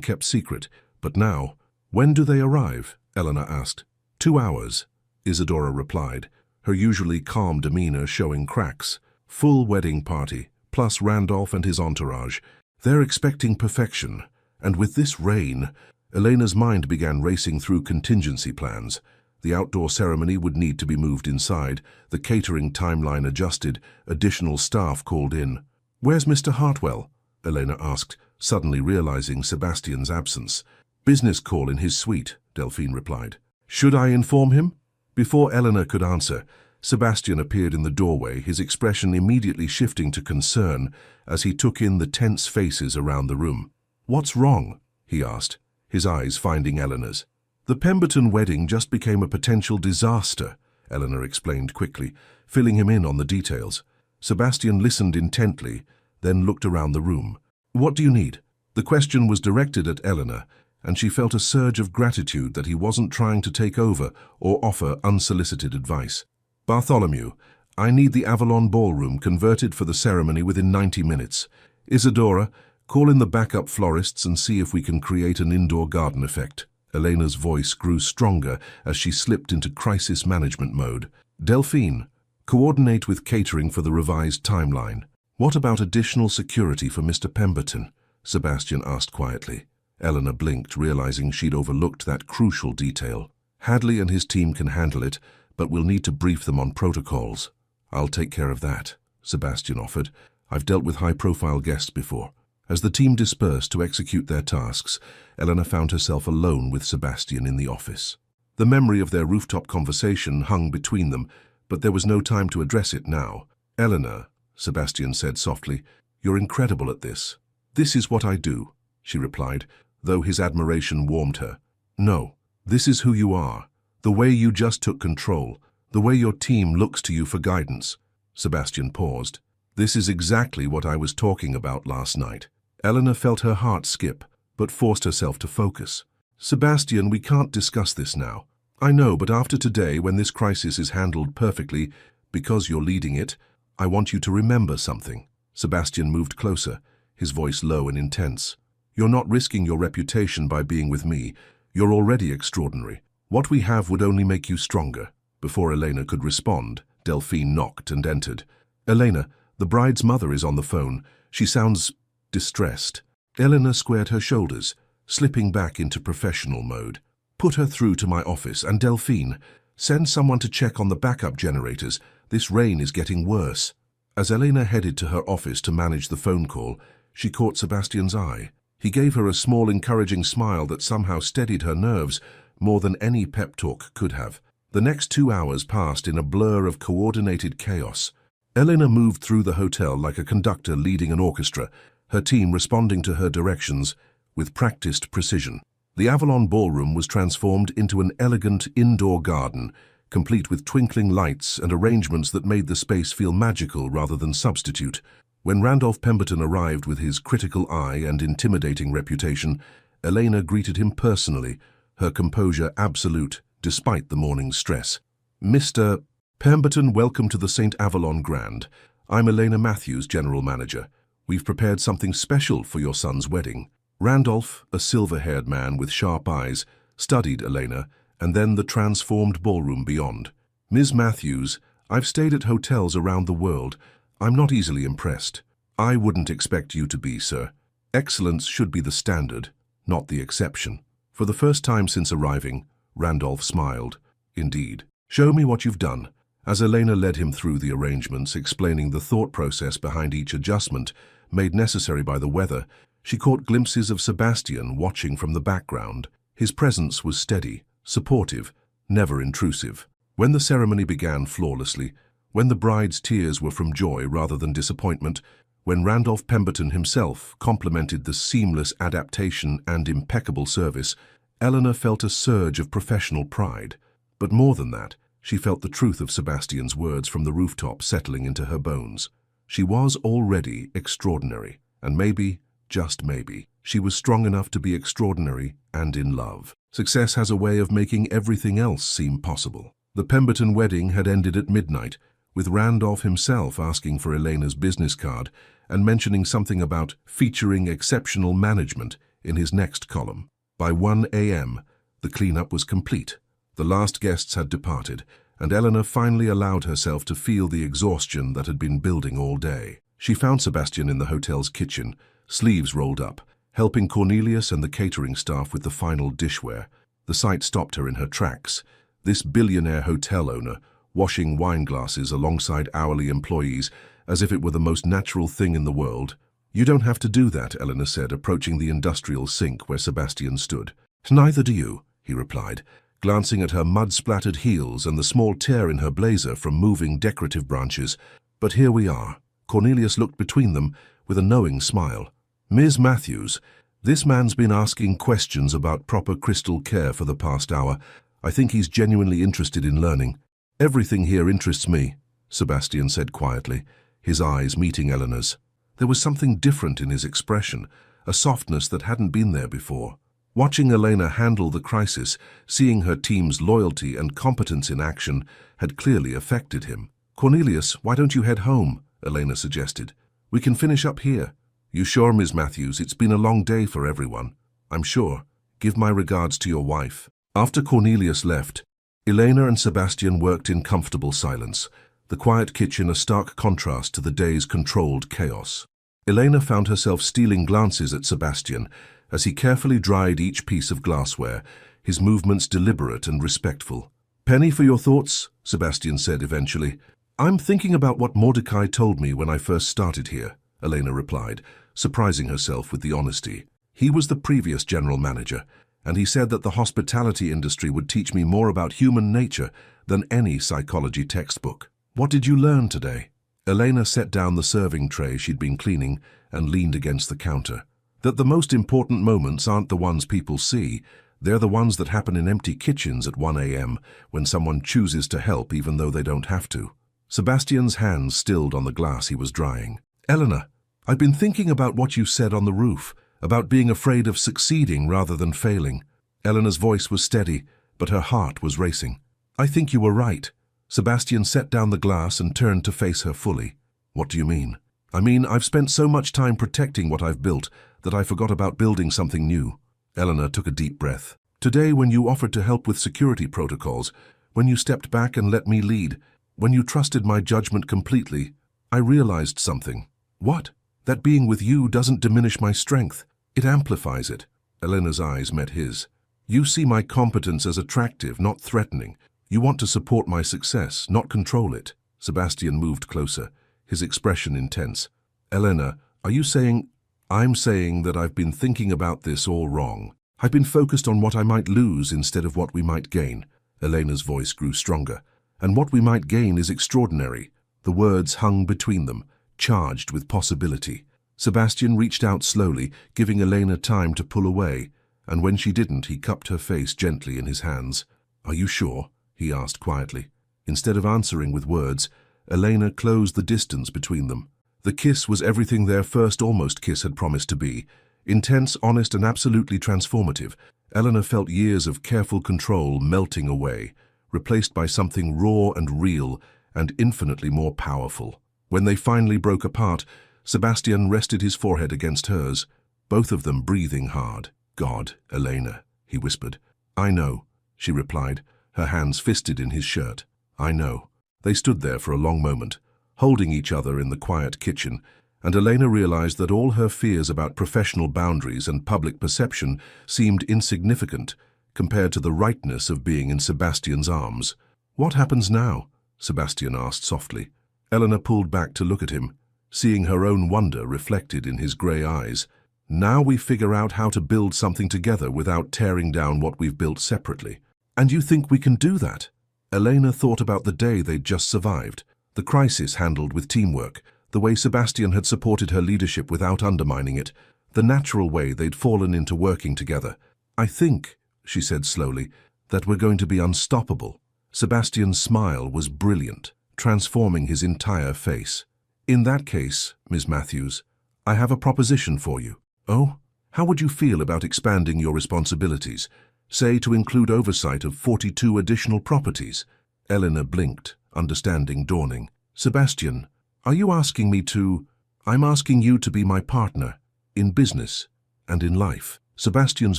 kept secret, but now— "When do they arrive?" Eleanor asked. 2 hours, Isadora replied, her usually calm demeanor showing cracks. "Full wedding party, plus Randolph and his entourage. They're expecting perfection. And with this rain—" Elena's mind began racing through contingency plans. The outdoor ceremony would need to be moved inside, the catering timeline adjusted, additional staff called in. "Where's Mr. Hartwell?" Elena asked, suddenly realizing Sebastian's absence. "Business call in his suite," Delphine replied. "Should I inform him?" Before Eleanor could answer, Sebastian appeared in the doorway, his expression immediately shifting to concern as he took in the tense faces around the room. "What's wrong?" he asked, his eyes finding Eleanor's. "The Pemberton wedding just became a potential disaster," Eleanor explained quickly, filling him in on the details. Sebastian listened intently, then looked around the room. "What do you need?" The question was directed at Eleanor, and she felt a surge of gratitude that he wasn't trying to take over or offer unsolicited advice. "Bartholomew, I need the Avalon Ballroom converted for the ceremony within 90 minutes. Isadora, call in the backup florists and see if we can create an indoor garden effect." Elena's voice grew stronger as she slipped into crisis management mode. "Delphine, coordinate with catering for the revised timeline." "What about additional security for Mr. Pemberton?" Sebastian asked quietly. Eleanor blinked, realizing she'd overlooked that crucial detail. "Hadley and his team can handle it, but we'll need to brief them on protocols." "I'll take care of that," Sebastian offered. "I've dealt with high-profile guests before." As the team dispersed to execute their tasks, Eleanor found herself alone with Sebastian in the office. The memory of their rooftop conversation hung between them, but there was no time to address it now. "Eleanor," Sebastian said softly, "you're incredible at this." "This is what I do," she replied, though his admiration warmed her. "No, this is who you are. The way you just took control, the way your team looks to you for guidance." Sebastian paused. "This is exactly what I was talking about last night." Eleanor felt her heart skip, but forced herself to focus. "Sebastian, we can't discuss this now. I know, but after today, when this crisis is handled perfectly, because you're leading it, I want you to remember something." Sebastian moved closer, his voice low and intense. "You're not risking your reputation by being with me. You're already extraordinary. What we have would only make you stronger." Before Elena could respond, Delphine knocked and entered. "Elena, the bride's mother is on the phone. She sounds distressed." Eleanor squared her shoulders, slipping back into professional mode. "Put her through to my office, and Delphine, send someone to check on the backup generators. This rain is getting worse." As Elena headed to her office to manage the phone call, she caught Sebastian's eye. He gave her a small, encouraging smile that somehow steadied her nerves more than any pep talk could have. The next 2 hours passed in a blur of coordinated chaos. Elena moved through the hotel like a conductor leading an orchestra, her team responding to her directions with practiced precision. The Avalon Ballroom was transformed into an elegant indoor garden, complete with twinkling lights and arrangements that made the space feel magical rather than substitute. When Randolph Pemberton arrived with his critical eye and intimidating reputation, Elena greeted him personally, her composure absolute despite the morning's stress. "Mr. Pemberton, welcome to the St. Avalon Grand. I'm Elena Matthews, General Manager. We've prepared something special for your son's wedding." Randolph, a silver-haired man with sharp eyes, studied Elena and then the transformed ballroom beyond. "Ms. Matthews, I've stayed at hotels around the world. I'm not easily impressed. I wouldn't expect you to be, sir. Excellence should be the standard, not the exception." For the first time since arriving, Randolph smiled. "Indeed. Show me what you've done." As Elena led him through the arrangements, explaining the thought process behind each adjustment, made necessary by the weather, she caught glimpses of Sebastian watching from the background. His presence was steady, supportive, never intrusive. When the ceremony began flawlessly, When the bride's tears were from joy rather than disappointment, when Randolph Pemberton himself complimented the seamless adaptation and impeccable service, Eleanor felt a surge of professional pride. But more than that, she felt the truth of Sebastian's words from the rooftop settling into her bones. She was already extraordinary, and maybe, just maybe, she was strong enough to be extraordinary and in love. Success has a way of making everything else seem possible. The Pemberton wedding had ended at midnight, with Randolph himself asking for Elena's business card and mentioning something about featuring exceptional management in his next column. By 1 a.m., the cleanup was complete. The last guests had departed, and Eleanor finally allowed herself to feel the exhaustion that had been building all day. She found Sebastian in the hotel's kitchen, sleeves rolled up, helping Cornelius and the catering staff with the final dishware. The sight stopped her in her tracks. This billionaire hotel owner, washing wine glasses alongside hourly employees as if it were the most natural thing in the world. "You don't have to do that," Eleanor said, approaching the industrial sink where Sebastian stood. "Neither do you," he replied, glancing at her mud-splattered heels and the small tear in her blazer from moving decorative branches. "But here we are." Cornelius looked between them with a knowing smile. "Ms. Matthews, this man's been asking questions about proper crystal care for the past hour. I think he's genuinely interested in learning." "Everything here interests me," Sebastian said quietly, his eyes meeting Eleanor's. There was something different in his expression, a softness that hadn't been there before. Watching Elena handle the crisis, seeing her team's loyalty and competence in action, had clearly affected him. "Cornelius, why don't you head home?" Elena suggested. "We can finish up here." "You sure, Ms. Matthews? It's been a long day for everyone." "I'm sure. Give my regards to your wife." After Cornelius left, Elena and Sebastian worked in comfortable silence, the quiet kitchen a stark contrast to the day's controlled chaos. Elena found herself stealing glances at Sebastian as he carefully dried each piece of glassware, his movements deliberate and respectful. "Penny for your thoughts," Sebastian said eventually. "I'm thinking about what Mordecai told me when I first started here," Elena replied, surprising herself with the honesty. "He was the previous general manager, and he said that the hospitality industry would teach me more about human nature than any psychology textbook." "What did you learn today?" Elena set down the serving tray she'd been cleaning and leaned against the counter. "That the most important moments aren't the ones people see. They're the ones that happen in empty kitchens at 1 a.m. when someone chooses to help even though they don't have to." Sebastian's hands stilled on the glass he was drying. "Eleanor, I've been thinking about what you said on the roof, about being afraid of succeeding rather than failing." Eleanor's voice was steady, but her heart was racing. "I think you were right." Sebastian set down the glass and turned to face her fully. "What do you mean?" "I mean, I've spent so much time protecting what I've built that I forgot about building something new." Eleanor took a deep breath. "Today, when you offered to help with security protocols, when you stepped back and let me lead, when you trusted my judgment completely, I realized something." "What?" "That being with you doesn't diminish my strength. It amplifies it." Eleanor's eyes met his. "You see my competence as attractive, not threatening. You want to support my success, not control it." Sebastian moved closer, his expression intense. "Elena, are you saying—" "I'm saying that I've been thinking about this all wrong. I've been focused on what I might lose instead of what we might gain." Elena's voice grew stronger. "And what we might gain is extraordinary." The words hung between them, charged with possibility. Sebastian reached out slowly, giving Elena time to pull away, and when she didn't, he cupped her face gently in his hands. "Are you sure?" he asked quietly. Instead of answering with words, Elena closed the distance between them. The kiss was everything their first almost kiss had promised to be. Intense, honest, and absolutely transformative. Eleanor felt years of careful control melting away, replaced by something raw and real and infinitely more powerful. When they finally broke apart, Sebastian rested his forehead against hers, both of them breathing hard. "God, Elena," he whispered. "I know," she replied, her hands fisted in his shirt. "I know." They stood there for a long moment, holding each other in the quiet kitchen, and Elena realized that all her fears about professional boundaries and public perception seemed insignificant compared to the rightness of being in Sebastian's arms. "What happens now?" Sebastian asked softly. Eleanor pulled back to look at him, seeing her own wonder reflected in his grey eyes. "Now we figure out how to build something together without tearing down what we've built separately." "And you think we can do that?" Elena thought about the day they'd just survived, The crisis handled with teamwork, the way Sebastian had supported her leadership without undermining it, the natural way they'd fallen into working together. "I think," she said slowly, "that we're going to be unstoppable." Sebastian's smile was brilliant, transforming his entire face. "In that case, Ms. Matthews, I have a proposition for you." "Oh? How would you feel about expanding your responsibilities, say to include oversight of 42 additional properties?" Eleanor blinked, understanding dawning. "Sebastian, are you asking me to—" "I'm asking you to be my partner, in business and in life." Sebastian's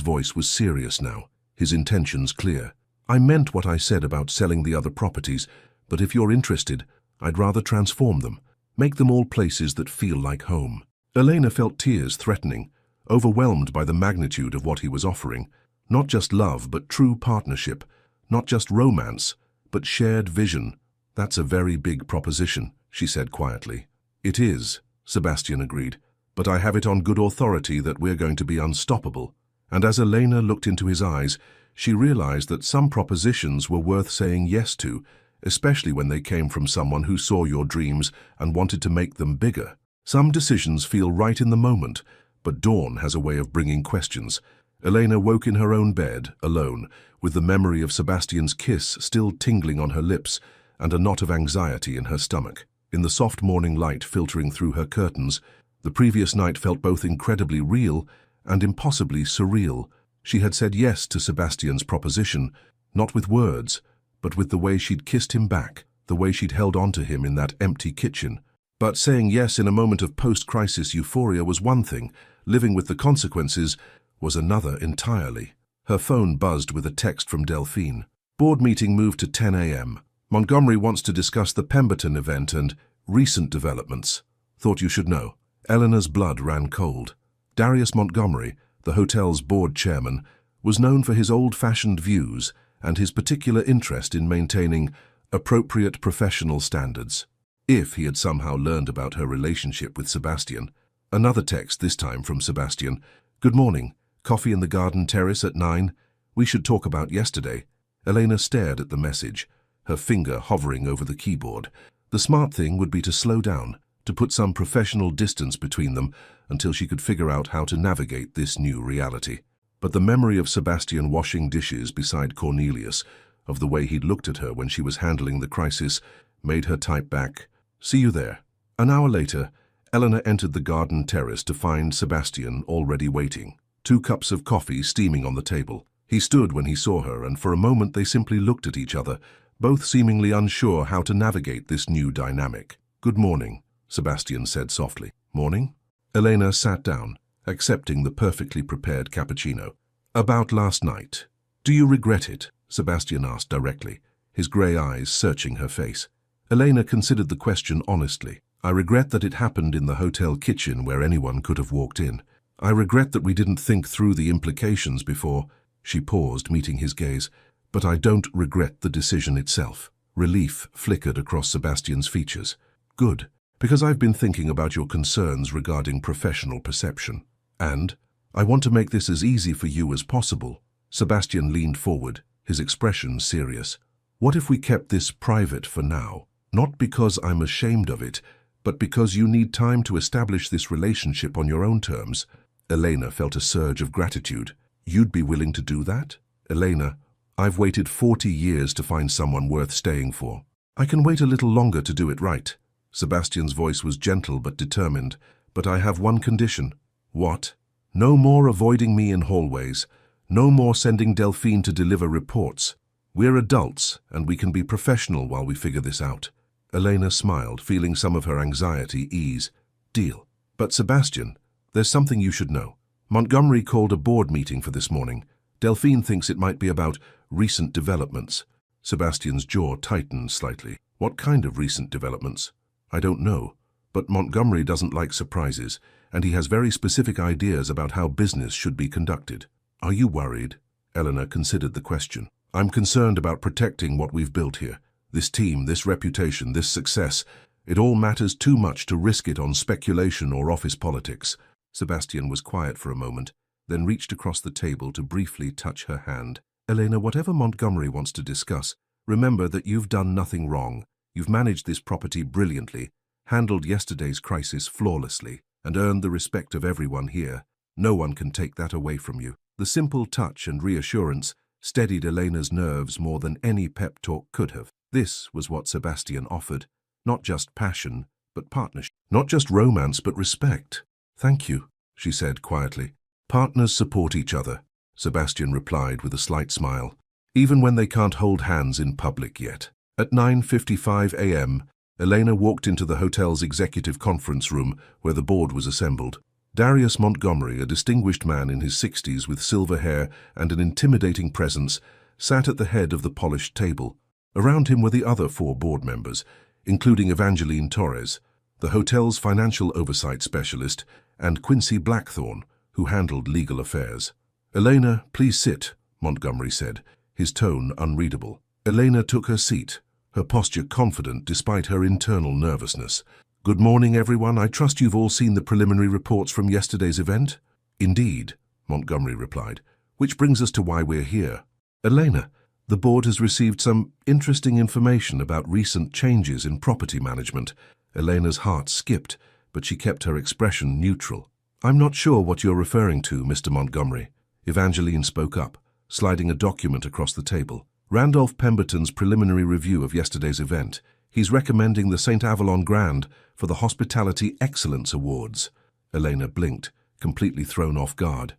voice was serious now, his intentions clear. "I meant what I said about selling the other properties, but if you're interested, I'd rather transform them, make them all places that feel like home." Elena felt tears threatening, overwhelmed by the magnitude of what he was offering. Not just love, but true partnership. Not just romance, but shared vision. "That's a very big proposition," she said quietly. "It is," Sebastian agreed, "but I have it on good authority that we're going to be unstoppable." And as Elena looked into his eyes, she realized that some propositions were worth saying yes to, especially when they came from someone who saw your dreams and wanted to make them bigger. Some decisions feel right in the moment, but dawn has a way of bringing questions. Elena woke in her own bed, alone, with the memory of Sebastian's kiss still tingling on her lips and a knot of anxiety in her stomach. In the soft morning light filtering through her curtains, the previous night felt both incredibly real and impossibly surreal. She had said yes to Sebastian's proposition, not with words, but with the way she'd kissed him back, the way she'd held on to him in that empty kitchen. But saying yes in a moment of post-crisis euphoria was one thing, living with the consequences was another entirely. Her phone buzzed with a text from Delphine. "Board meeting moved to 10 a.m. Montgomery wants to discuss the Pemberton event and recent developments. Thought you should know." Eleanor's blood ran cold. Darius Montgomery, the hotel's board chairman, was known for his old-fashioned views and his particular interest in maintaining appropriate professional standards. If he had somehow learned about her relationship with Sebastian. Another text, this time from Sebastian. "Good morning. Coffee in the garden terrace at 9. We should talk about yesterday." Elena stared at the message, her finger hovering over the keyboard. The smart thing would be to slow down, to put some professional distance between them until she could figure out how to navigate this new reality. But the memory of Sebastian washing dishes beside Cornelius, of the way he'd looked at her when she was handling the crisis, made her type back, "See you there." An hour later, Eleanor entered the garden terrace to find Sebastian already waiting, 2 cups of coffee steaming on the table. He stood when he saw her, and for a moment they simply looked at each other, both seemingly unsure how to navigate this new dynamic. "Good morning," Sebastian said softly. "Morning?" Elena sat down, accepting the perfectly prepared cappuccino. "About last night. Do you regret it?" Sebastian asked directly, his grey eyes searching her face. Elena considered the question honestly. "I regret that it happened in the hotel kitchen where anyone could have walked in. I regret that we didn't think through the implications before." She paused, meeting his gaze. "But I don't regret the decision itself." Relief flickered across Sebastian's features. "Good, because I've been thinking about your concerns regarding professional perception. And I want to make this as easy for you as possible." Sebastian leaned forward, his expression serious. "What if we kept this private for now? Not because I'm ashamed of it, but because you need time to establish this relationship on your own terms." Elena felt a surge of gratitude. "You'd be willing to do that?" "Elena, I've waited 40 years to find someone worth staying for. I can wait a little longer to do it right." Sebastian's voice was gentle but determined. "But I have one condition." "What?" "No more avoiding me in hallways. No more sending Delphine to deliver reports. We're adults, and we can be professional while we figure this out." Elena smiled, feeling some of her anxiety ease. "Deal." "But Sebastian, there's something you should know. Montgomery called a board meeting for this morning. Delphine thinks it might be about recent developments." Sebastian's jaw tightened slightly. "What kind of recent developments?" "I don't know, but Montgomery doesn't like surprises, and he has very specific ideas about how business should be conducted." "Are you worried?" Eleanor considered the question. "I'm concerned about protecting what we've built here. This team, this reputation, this success. It all matters too much to risk it on speculation or office politics." Sebastian was quiet for a moment, then reached across the table to briefly touch her hand. "Elena, whatever Montgomery wants to discuss, remember that you've done nothing wrong. You've managed this property brilliantly, handled yesterday's crisis flawlessly, and earned the respect of everyone here. No one can take that away from you." The simple touch and reassurance steadied Elena's nerves more than any pep talk could have. This was what Sebastian offered. Not just passion, but partnership. Not just romance, but respect. "Thank you," she said quietly. "Partners support each other," Sebastian replied with a slight smile, "even when they can't hold hands in public yet." At 9:55 a.m., Elena walked into the hotel's executive conference room where the board was assembled. Darius Montgomery, a distinguished man in his 60s with silver hair and an intimidating presence, sat at the head of the polished table. Around him were the other 4 board members, including Evangeline Torres, the hotel's financial oversight specialist, and Quincy Blackthorne, who handled legal affairs. "Elena, please sit," Montgomery said, his tone unreadable. Elena took her seat, her posture confident despite her internal nervousness. "Good morning, everyone. I trust you've all seen the preliminary reports from yesterday's event?" "Indeed," Montgomery replied, "which brings us to why we're here. Elena, the board has received some interesting information about recent changes in property management." Elena's heart skipped, but she kept her expression neutral. "I'm not sure what you're referring to, Mr. Montgomery," Evangeline spoke up, sliding a document across the table. "Randolph Pemberton's preliminary review of yesterday's event. He's recommending the St. Avalon Grand for the Hospitality Excellence Awards." Elena blinked, completely thrown off guard.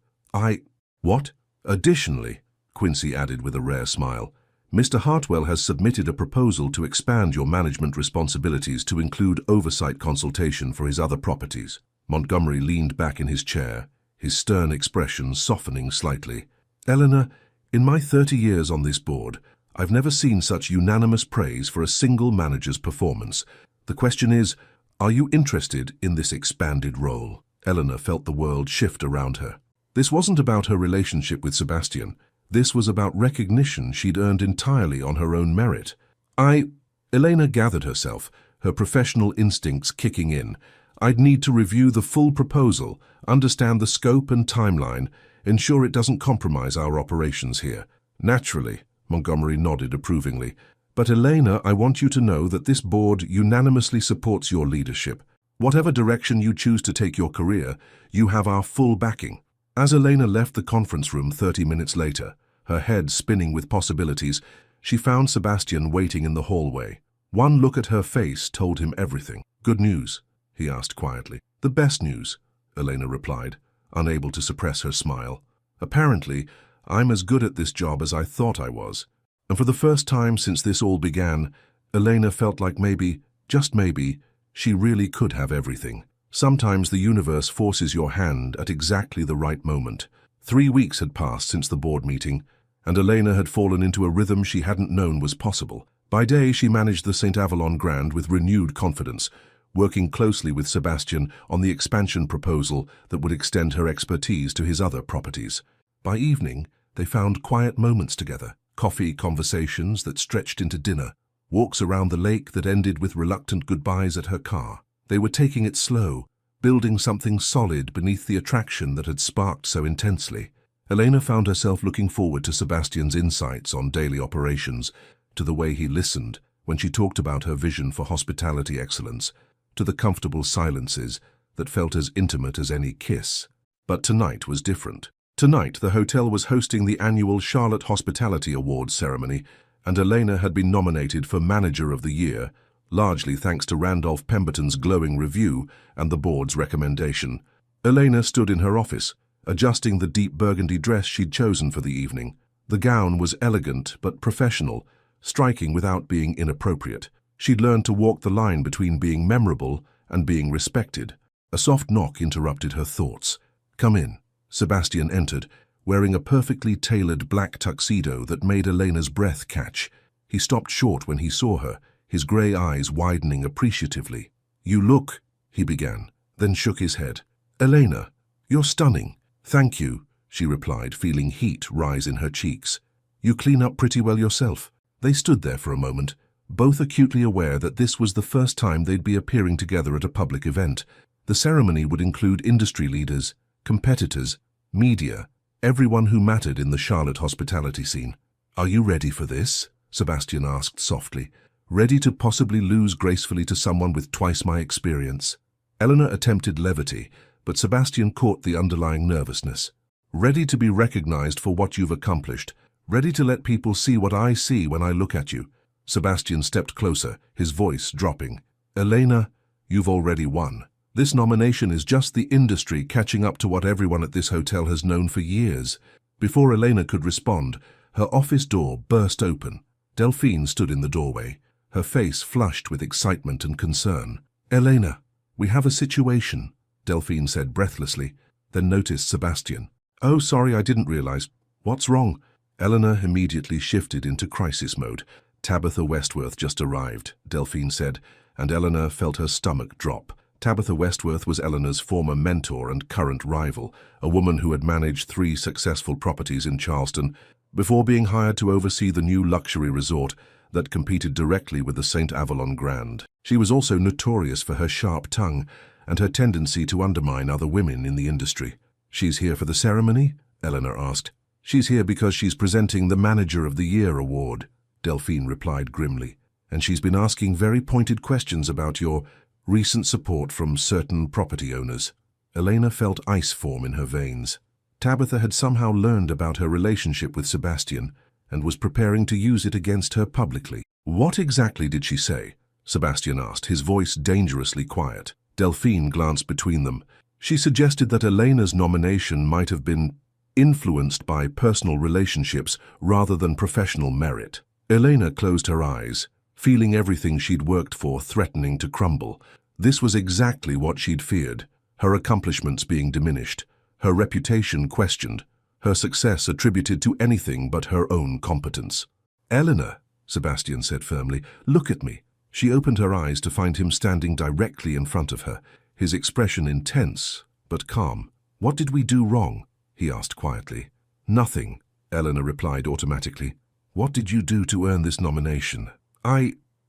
What? Additionally," Quincy added with a rare smile, "Mr. Hartwell has submitted a proposal to expand your management responsibilities to include oversight consultation for his other properties." Montgomery leaned back in his chair, his stern expression softening slightly. "Eleanor, in my 30 years on this board, I've never seen such unanimous praise for a single manager's performance. The question is, are you interested in this expanded role?" Eleanor felt the world shift around her. This wasn't about her relationship with Sebastian. This was about recognition she'd earned entirely on her own merit. Elena gathered herself, her professional instincts kicking in. "I'd need to review the full proposal, understand the scope and timeline, ensure it doesn't compromise our operations here." "Naturally," Montgomery nodded approvingly. "But Elena, I want you to know that this board unanimously supports your leadership. Whatever direction you choose to take your career, you have our full backing." As Elena left the conference room 30 minutes later, her head spinning with possibilities, she found Sebastian waiting in the hallway. One look at her face told him everything. "Good news?" he asked quietly. "The best news," Elena replied, unable to suppress her smile. "Apparently, I'm as good at this job as I thought I was." And for the first time since this all began, Elena felt like maybe, just maybe, she really could have everything. Sometimes the universe forces your hand at exactly the right moment. 3 weeks had passed since the board meeting, and Elena had fallen into a rhythm she hadn't known was possible. By day, she managed the St. Avalon Grand with renewed confidence, working closely with Sebastian on the expansion proposal that would extend her expertise to his other properties. By evening, they found quiet moments together, coffee conversations that stretched into dinner, walks around the lake that ended with reluctant goodbyes at her car. They were taking it slow, building something solid beneath the attraction that had sparked so intensely. Elena found herself looking forward to Sebastian's insights on daily operations, to the way he listened when she talked about her vision for hospitality excellence, to the comfortable silences that felt as intimate as any kiss. But tonight was different. Tonight, the hotel was hosting the annual Charlotte Hospitality Awards ceremony, and Elena had been nominated for Manager of the Year, largely thanks to Randolph Pemberton's glowing review and the board's recommendation. Elena stood in her office, adjusting the deep burgundy dress she'd chosen for the evening. The gown was elegant but professional, striking without being inappropriate. She'd learned to walk the line between being memorable and being respected. A soft knock interrupted her thoughts. "Come in." Sebastian entered, wearing a perfectly tailored black tuxedo that made Elena's breath catch. He stopped short when he saw her, his grey eyes widening appreciatively. "You look," he began, then shook his head. "Elena, you're stunning." "Thank you," she replied, feeling heat rise in her cheeks. "You clean up pretty well yourself." They stood there for a moment, both acutely aware that this was the first time they'd be appearing together at a public event. The ceremony would include industry leaders, competitors, media, everyone who mattered in the Charlotte hospitality scene. "Are you ready for this?" Sebastian asked softly, ready to possibly lose gracefully to someone with twice my experience. Eleanor attempted levity, but Sebastian caught the underlying nervousness. Ready to be recognized for what you've accomplished, ready to let people see what I see when I look at you. Sebastian stepped closer, his voice dropping. Elena, you've already won. This nomination is just the industry catching up to what everyone at this hotel has known for years. Before Elena could respond, her office door burst open. Delphine stood in the doorway, her face flushed with excitement and concern. Elena, we have a situation, Delphine said breathlessly, then noticed Sebastian. Oh, sorry, I didn't realize. What's wrong? Eleanor immediately shifted into crisis mode. Tabitha Westworth just arrived, Delphine said, and Eleanor felt her stomach drop. Tabitha Westworth was Eleanor's former mentor and current rival, a woman who had managed 3 successful properties in Charleston before being hired to oversee the new luxury resort that competed directly with the St. Avalon Grand. She was also notorious for her sharp tongue and her tendency to undermine other women in the industry. She's here for the ceremony? Eleanor asked. She's here because she's presenting the Manager of the Year award, Delphine replied grimly, and she's been asking very pointed questions about your recent support from certain property owners. Elena felt ice form in her veins. Tabitha had somehow learned about her relationship with Sebastian and was preparing to use it against her publicly. What exactly did she say? Sebastian asked, his voice dangerously quiet. Delphine glanced between them. She suggested that Elena's nomination might have been influenced by personal relationships rather than professional merit. Elena closed her eyes, feeling everything she'd worked for threatening to crumble. This was exactly what she'd feared, her accomplishments being diminished, her reputation questioned, her success attributed to anything but her own competence. Eleanor, Sebastian said firmly, look at me. She opened her eyes to find him standing directly in front of her, his expression intense but calm. What did we do wrong? He asked quietly. Nothing, Eleanor replied automatically. What did you do to earn this nomination?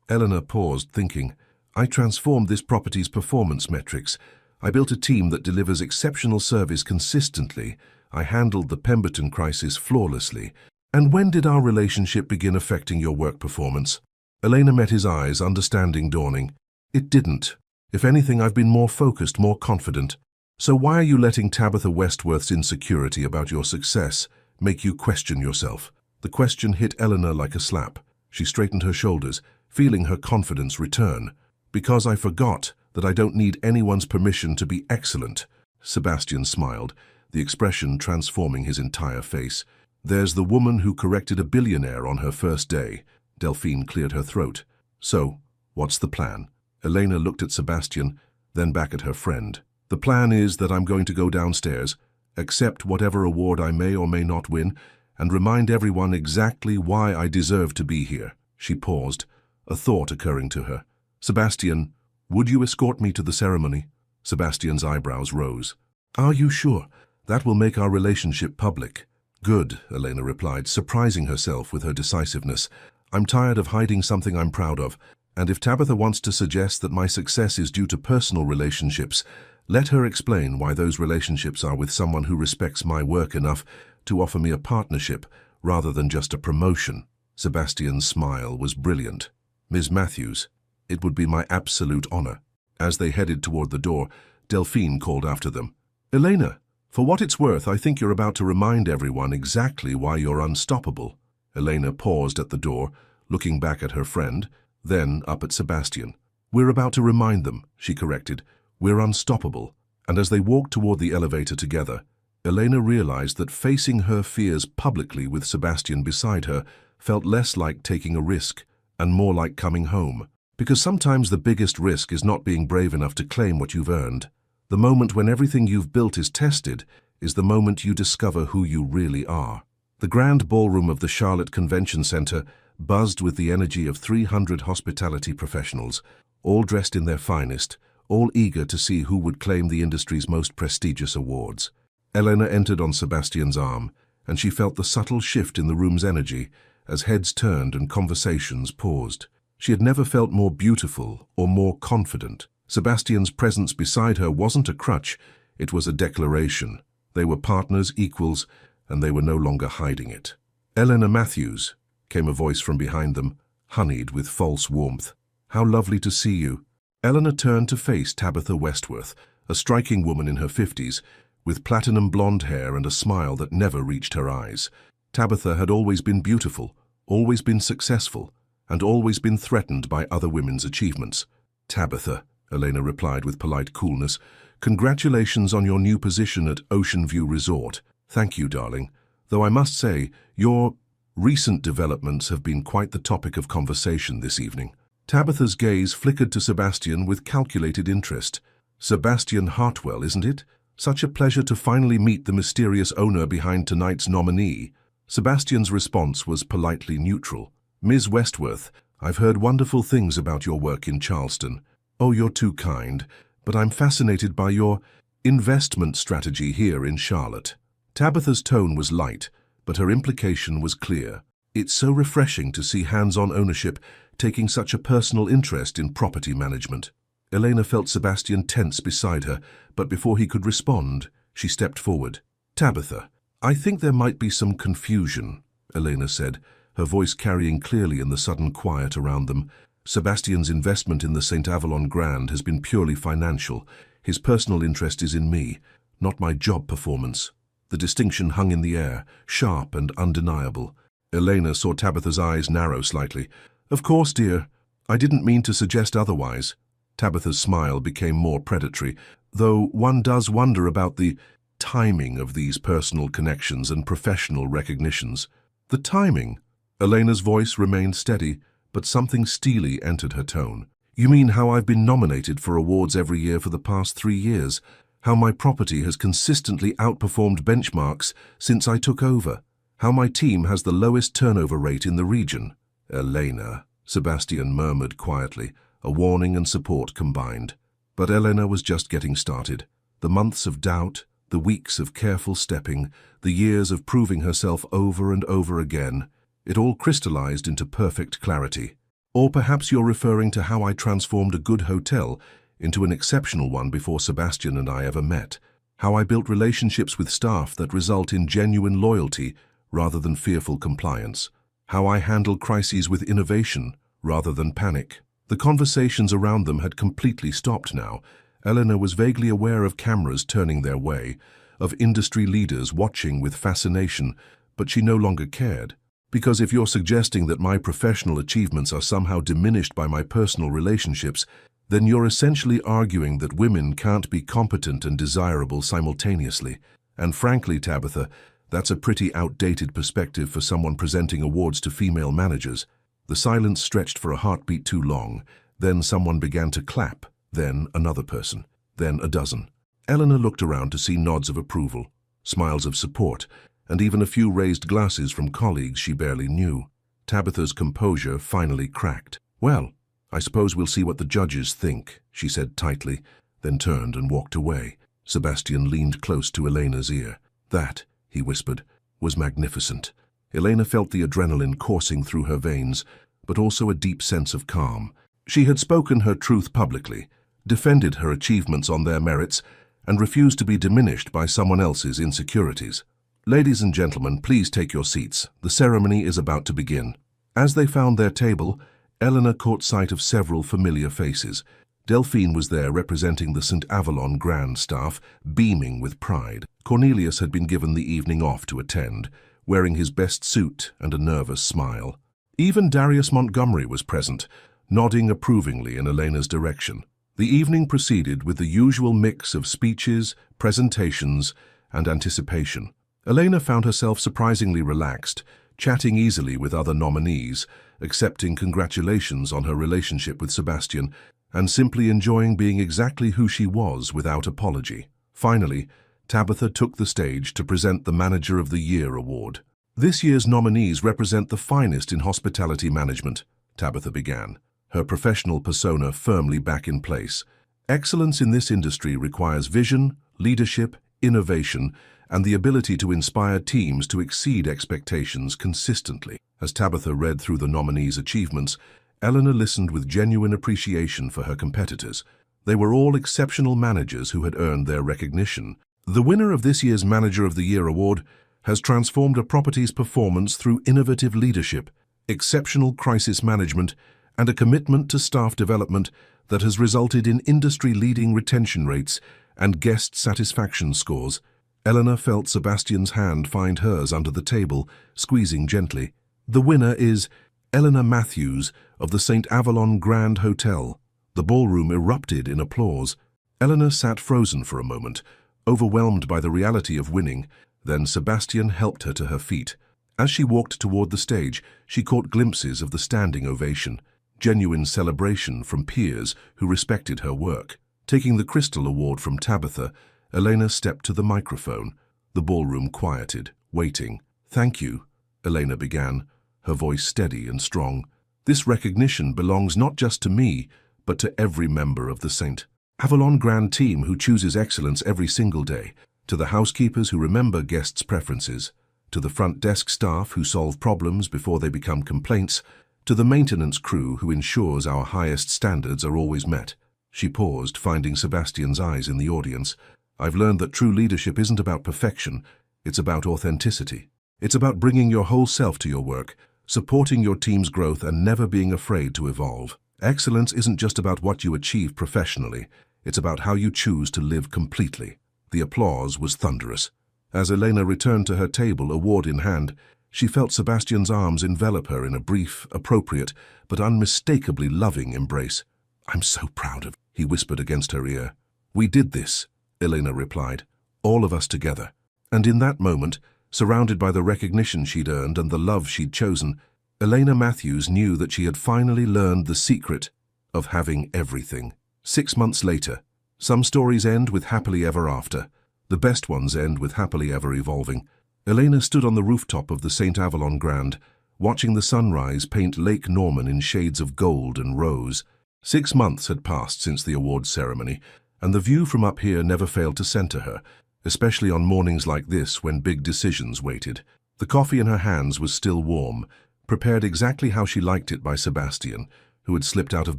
Eleanor paused, thinking. I transformed this property's performance metrics. I built a team that delivers exceptional service consistently. I handled the Pemberton crisis flawlessly. And when did our relationship begin affecting your work performance? Elena met his eyes, understanding dawning. It didn't. If anything, I've been more focused, more confident. So why are you letting Tabitha Westworth's insecurity about your success make you question yourself? The question hit Eleanor like a slap. She straightened her shoulders, feeling her confidence return. Because I forgot that I don't need anyone's permission to be excellent. Sebastian smiled, the expression transforming his entire face. There's the woman who corrected a billionaire on her first day. Delphine cleared her throat. So, what's the plan? Elena looked at Sebastian, then back at her friend. The plan is that I'm going to go downstairs, accept whatever award I may or may not win, and remind everyone exactly why I deserve to be here. She paused, a thought occurring to her. Sebastian, would you escort me to the ceremony? Sebastian's eyebrows rose. Are you sure? That will make our relationship public. Good, Elena replied, surprising herself with her decisiveness. I'm tired of hiding something I'm proud of, and if Tabitha wants to suggest that my success is due to personal relationships, let her explain why those relationships are with someone who respects my work enough to offer me a partnership rather than just a promotion. Sebastian's smile was brilliant. Ms. Matthews, it would be my absolute honor. As they headed toward the door, Delphine called after them. Elena, for what it's worth, I think you're about to remind everyone exactly why you're unstoppable. Elena paused at the door, looking back at her friend, then up at Sebastian. We're about to remind them, she corrected. We're unstoppable. And as they walked toward the elevator together, Elena realized that facing her fears publicly with Sebastian beside her felt less like taking a risk and more like coming home. Because sometimes the biggest risk is not being brave enough to claim what you've earned. The moment when everything you've built is tested is the moment you discover who you really are. The grand ballroom of the Charlotte Convention Center buzzed with the energy of 300 hospitality professionals, all dressed in their finest, all eager to see who would claim the industry's most prestigious awards. Elena entered on Sebastian's arm, and she felt the subtle shift in the room's energy as heads turned and conversations paused. She had never felt more beautiful or more confident. Sebastian's presence beside her wasn't a crutch, it was a declaration. They were partners, equals, and they were no longer hiding it. Eleanor Matthews, came a voice from behind them. honeyed with false warmth. "How lovely to see you." Eleanor turned to face Tabitha Westworth, a striking woman in her 50s, with platinum blonde hair and a smile that never reached her eyes. Tabitha had always been beautiful, always been successful, and always been threatened by other women's achievements. "Tabitha," Elena replied with polite coolness, "congratulations on your new position at Ocean View Resort." "Thank you, darling. Though I must say, your recent developments have been quite the topic of conversation this evening." Tabitha's gaze flickered to Sebastian with calculated interest. "Sebastian Hartwell, isn't it? Such a pleasure to finally meet the mysterious owner behind tonight's nominee." Sebastian's response was politely neutral. "Ms. Westworth, I've heard wonderful things about your work in Charleston." "Oh, you're too kind, but I'm fascinated by your investment strategy here in Charlotte." Tabitha's tone was light, but her implication was clear. "It's so refreshing to see hands-on ownership taking such a personal interest in property management." Elena felt Sebastian tense beside her, but before he could respond, she stepped forward. "Tabitha, I think there might be some confusion," Elena said, her voice carrying clearly in the sudden quiet around them. "Sebastian's investment in the St. Avalon Grand has been purely financial. His personal interest is in me, not my job performance." The distinction hung in the air, sharp and undeniable. Elena saw Tabitha's eyes narrow slightly. "Of course, dear. I didn't mean to suggest otherwise." Tabitha's smile became more predatory, though one does wonder about the timing of these personal connections and professional recognitions. "The timing?" Elena's voice remained steady, but something steely entered her tone. "You mean how I've been nominated for awards every year for the past 3 years? How my property has consistently outperformed benchmarks since I took over? How my team has the lowest turnover rate in the region?" "Elena," Sebastian murmured quietly, a warning and support combined. But Elena was just getting started. The months of doubt, the weeks of careful stepping, the years of proving herself over and over again, it all crystallized into perfect clarity. "Or perhaps you're referring to how I transformed a good hotel into an exceptional one before Sebastian and I ever met. How I built relationships with staff that result in genuine loyalty rather than fearful compliance. How I handle crises with innovation rather than panic." The conversations around them had completely stopped now. Eleanor was vaguely aware of cameras turning their way, of industry leaders watching with fascination, but she no longer cared. "Because if you're suggesting that my professional achievements are somehow diminished by my personal relationships, then you're essentially arguing that women can't be competent and desirable simultaneously. And frankly, Tabitha, that's a pretty outdated perspective for someone presenting awards to female managers." The silence stretched for a heartbeat too long. Then someone began to clap, then another person, then a dozen. Eleanor looked around to see nods of approval, smiles of support, and even a few raised glasses from colleagues she barely knew. Tabitha's composure finally cracked. "Well, I suppose we'll see what the judges think," she said tightly, then turned and walked away. Sebastian leaned close to Elena's ear. "That," he whispered, "was magnificent." Elena felt the adrenaline coursing through her veins, but also a deep sense of calm. She had spoken her truth publicly, defended her achievements on their merits, and refused to be diminished by someone else's insecurities. "Ladies and gentlemen, please take your seats. The ceremony is about to begin." As they found their table, Eleanor caught sight of several familiar faces. Delphine was there representing the St. Avalon Grand staff, beaming with pride. Cornelius had been given the evening off to attend, wearing his best suit and a nervous smile. Even Darius Montgomery was present, nodding approvingly in Elena's direction. The evening proceeded with the usual mix of speeches, presentations, and anticipation. Elena found herself surprisingly relaxed, chatting easily with other nominees, accepting congratulations on her relationship with Sebastian, and simply enjoying being exactly who she was without apology. Finally, Tabitha took the stage to present the Manager of the Year award. "This year's nominees represent the finest in hospitality management," Tabitha began, her professional persona firmly back in place. "Excellence in this industry requires vision, leadership, innovation, and the ability to inspire teams to exceed expectations consistently." As Tabitha read through the nominees' achievements, Eleanor listened with genuine appreciation for her competitors. They were all exceptional managers who had earned their recognition. The winner of this year's Manager of the Year award has transformed a property's performance through innovative leadership, exceptional crisis management, and a commitment to staff development that has resulted in industry-leading retention rates and guest satisfaction scores. Eleanor felt Sebastian's hand find hers under the table, squeezing gently. The winner is Eleanor Matthews of the St. Avalon Grand Hotel. The ballroom erupted in applause. Eleanor sat frozen for a moment, overwhelmed by the reality of winning. Then Sebastian helped her to her feet. As she walked toward the stage, she caught glimpses of the standing ovation, genuine celebration from peers who respected her work. Taking the Crystal Award from Tabitha, Elena stepped to the microphone. The ballroom quieted, waiting. "Thank you," Elena began, her voice steady and strong. "This recognition belongs not just to me, but to every member of the St. Avalon Grand team who chooses excellence every single day, to the housekeepers who remember guests' preferences, to the front desk staff who solve problems before they become complaints, to the maintenance crew who ensures our highest standards are always met." She paused, finding Sebastian's eyes in the audience. "I've learned that true leadership isn't about perfection, it's about authenticity. It's about bringing your whole self to your work, supporting your team's growth and never being afraid to evolve. Excellence isn't just about what you achieve professionally, it's about how you choose to live completely." The applause was thunderous. As Elena returned to her table, award in hand, she felt Sebastian's arms envelop her in a brief, appropriate, but unmistakably loving embrace. "I'm so proud of you," he whispered against her ear. "We did this," Elena replied, "all of us together." And in that moment, surrounded by the recognition she'd earned and the love she'd chosen, Elena Matthews knew that she had finally learned the secret of having everything. 6 months later, some stories end with happily ever after. The best ones end with happily ever evolving. Elena stood on the rooftop of the St. Avalon Grand, watching the sunrise paint Lake Norman in shades of gold and rose. 6 months had passed since the awards ceremony, and the view from up here never failed to center her, especially on mornings like this when big decisions waited. The coffee in her hands was still warm, prepared exactly how she liked it by Sebastian, who had slipped out of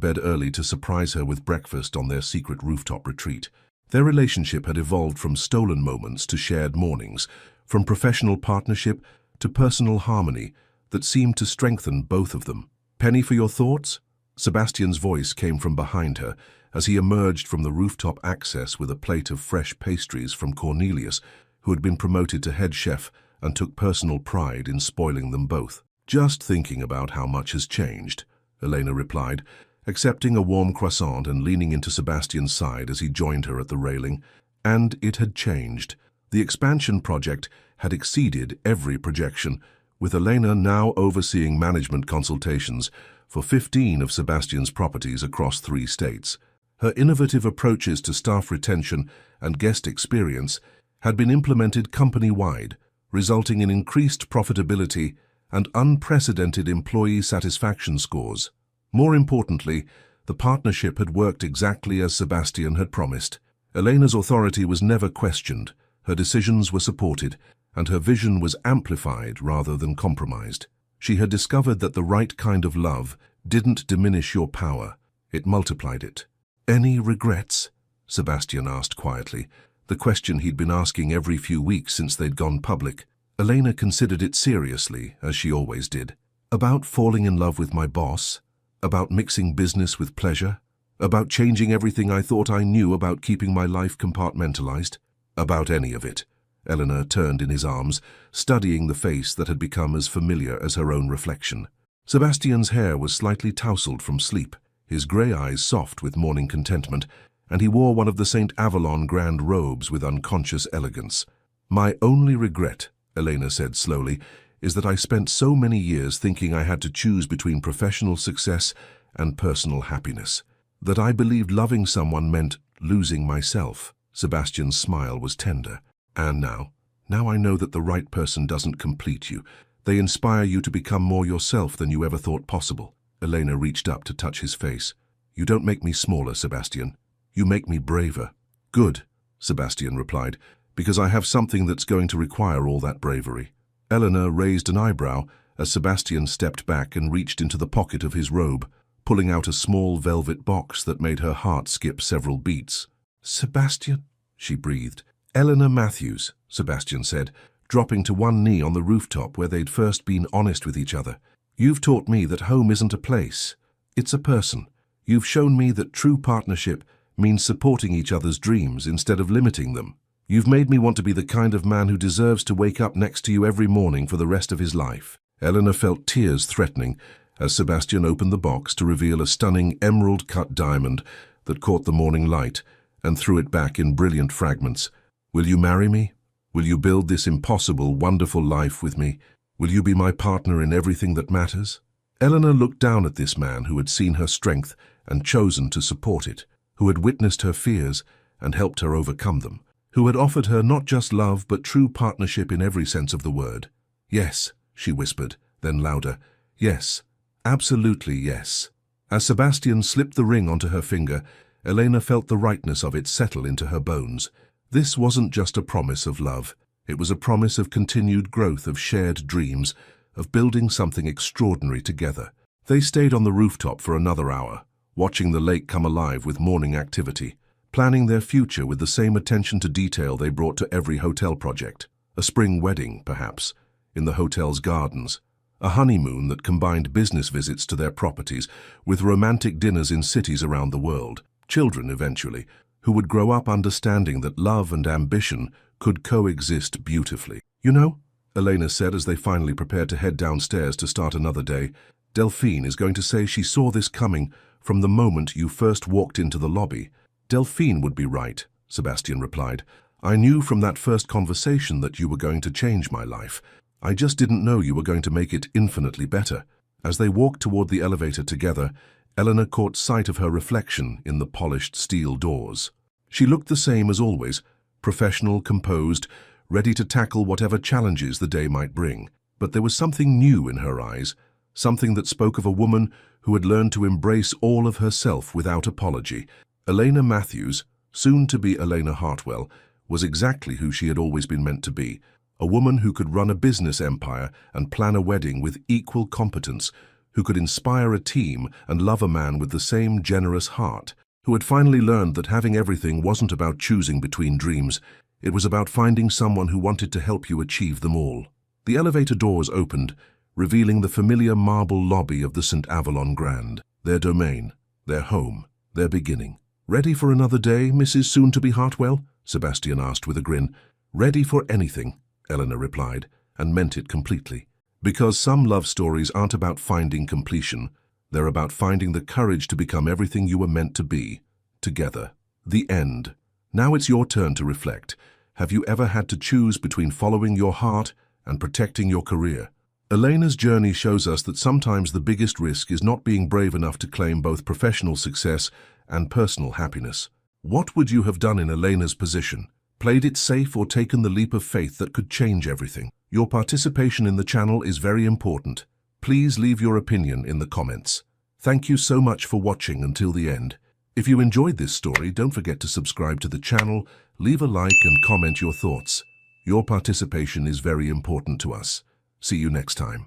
bed early to surprise her with breakfast on their secret rooftop retreat. Their relationship had evolved from stolen moments to shared mornings, from professional partnership to personal harmony that seemed to strengthen both of them. "Penny for your thoughts?" Sebastian's voice came from behind her as he emerged from the rooftop access with a plate of fresh pastries from Cornelius, who had been promoted to head chef and took personal pride in spoiling them both. "Just thinking about how much has changed," Elena replied, accepting a warm croissant and leaning into Sebastian's side as he joined her at the railing. And it had changed. The expansion project had exceeded every projection, with Elena now overseeing management consultations for 15 of Sebastian's properties across 3 states. Her innovative approaches to staff retention and guest experience had been implemented company-wide, resulting in increased profitability and unprecedented employee satisfaction scores. More importantly, the partnership had worked exactly as Sebastian had promised. Elena's authority was never questioned, her decisions were supported, and her vision was amplified rather than compromised. She had discovered that the right kind of love didn't diminish your power, it multiplied it. "Any regrets?" Sebastian asked quietly, the question he'd been asking every few weeks since they'd gone public. Elena considered it seriously, as she always did. "About falling in love with my boss? About mixing business with pleasure? About changing everything I thought I knew about keeping my life compartmentalized? About any of it." Eleanor turned in his arms, studying the face that had become as familiar as her own reflection. Sebastian's hair was slightly tousled from sleep, his grey eyes soft with morning contentment, and he wore one of the St. Avalon Grand robes with unconscious elegance. "My only regret," Elena said slowly, "is that I spent so many years thinking I had to choose between professional success and personal happiness. That I believed loving someone meant losing myself." Sebastian's smile was tender. "And now I know that the right person doesn't complete you. They inspire you to become more yourself than you ever thought possible." Elena reached up to touch his face. "You don't make me smaller, Sebastian. You make me braver." "Good," Sebastian replied, "because I have something that's going to require all that bravery." Eleanor raised an eyebrow as Sebastian stepped back and reached into the pocket of his robe, pulling out a small velvet box that made her heart skip several beats. "Sebastian," she breathed. "Eleanor Matthews," Sebastian said, dropping to one knee on the rooftop where they'd first been honest with each other. You've taught me that home isn't a place, it's a person. You've shown me that true partnership means supporting each other's dreams instead of limiting them. You've made me want to be the kind of man who deserves to wake up next to you every morning for the rest of his life. Elena felt tears threatening as Sebastian opened the box to reveal a stunning emerald-cut diamond that caught the morning light and threw it back in brilliant fragments. Will you marry me? Will you build this impossible, wonderful life with me? Will you be my partner in everything that matters? Elena looked down at this man who had seen her strength and chosen to support it, who had witnessed her fears and helped her overcome them, who had offered her not just love but true partnership in every sense of the word. Yes, she whispered, then louder. Yes, absolutely yes. As Sebastian slipped the ring onto her finger, Elena felt the rightness of it settle into her bones. This wasn't just a promise of love. It was a promise of continued growth, of shared dreams, of building something extraordinary together. They stayed on the rooftop for another hour, watching the lake come alive with morning activity, planning their future with the same attention to detail they brought to every hotel project. A spring wedding, perhaps, in the hotel's gardens. A honeymoon that combined business visits to their properties with romantic dinners in cities around the world. Children, eventually, who would grow up understanding that love and ambition could coexist beautifully. You know, Elena said as they finally prepared to head downstairs to start another day, Delphine is going to say she saw this coming from the moment you first walked into the lobby. Delphine would be right, Sebastian replied. I knew from that first conversation that you were going to change my life. I just didn't know you were going to make it infinitely better. As they walked toward the elevator together, Elena caught sight of her reflection in the polished steel doors. She looked the same as always, professional, composed, ready to tackle whatever challenges the day might bring. But there was something new in her eyes, something that spoke of a woman who had learned to embrace all of herself without apology. Elena Matthews, soon to be Elena Hartwell, was exactly who she had always been meant to be, a woman who could run a business empire and plan a wedding with equal competence, who could inspire a team and love a man with the same generous heart, who had finally learned that having everything wasn't about choosing between dreams, it was about finding someone who wanted to help you achieve them all. The elevator doors opened, revealing the familiar marble lobby of the St. Avalon Grand, their domain, their home, their beginning. Ready for another day, Mrs. Soon-to-be Hartwell? Sebastian asked with a grin. Ready for anything, Elena replied, and meant it completely. Because some love stories aren't about finding completion, they're about finding the courage to become everything you were meant to be, together. The end. Now it's your turn to reflect. Have you ever had to choose between following your heart and protecting your career? Elena's journey shows us that sometimes the biggest risk is not being brave enough to claim both professional success and personal happiness. What would you have done in Elena's position? Played it safe or taken the leap of faith that could change everything? Your participation in the channel is very important. Please leave your opinion in the comments. Thank you so much for watching until the end. If you enjoyed this story, don't forget to subscribe to the channel, leave a like and comment your thoughts. Your participation is very important to us. See you next time.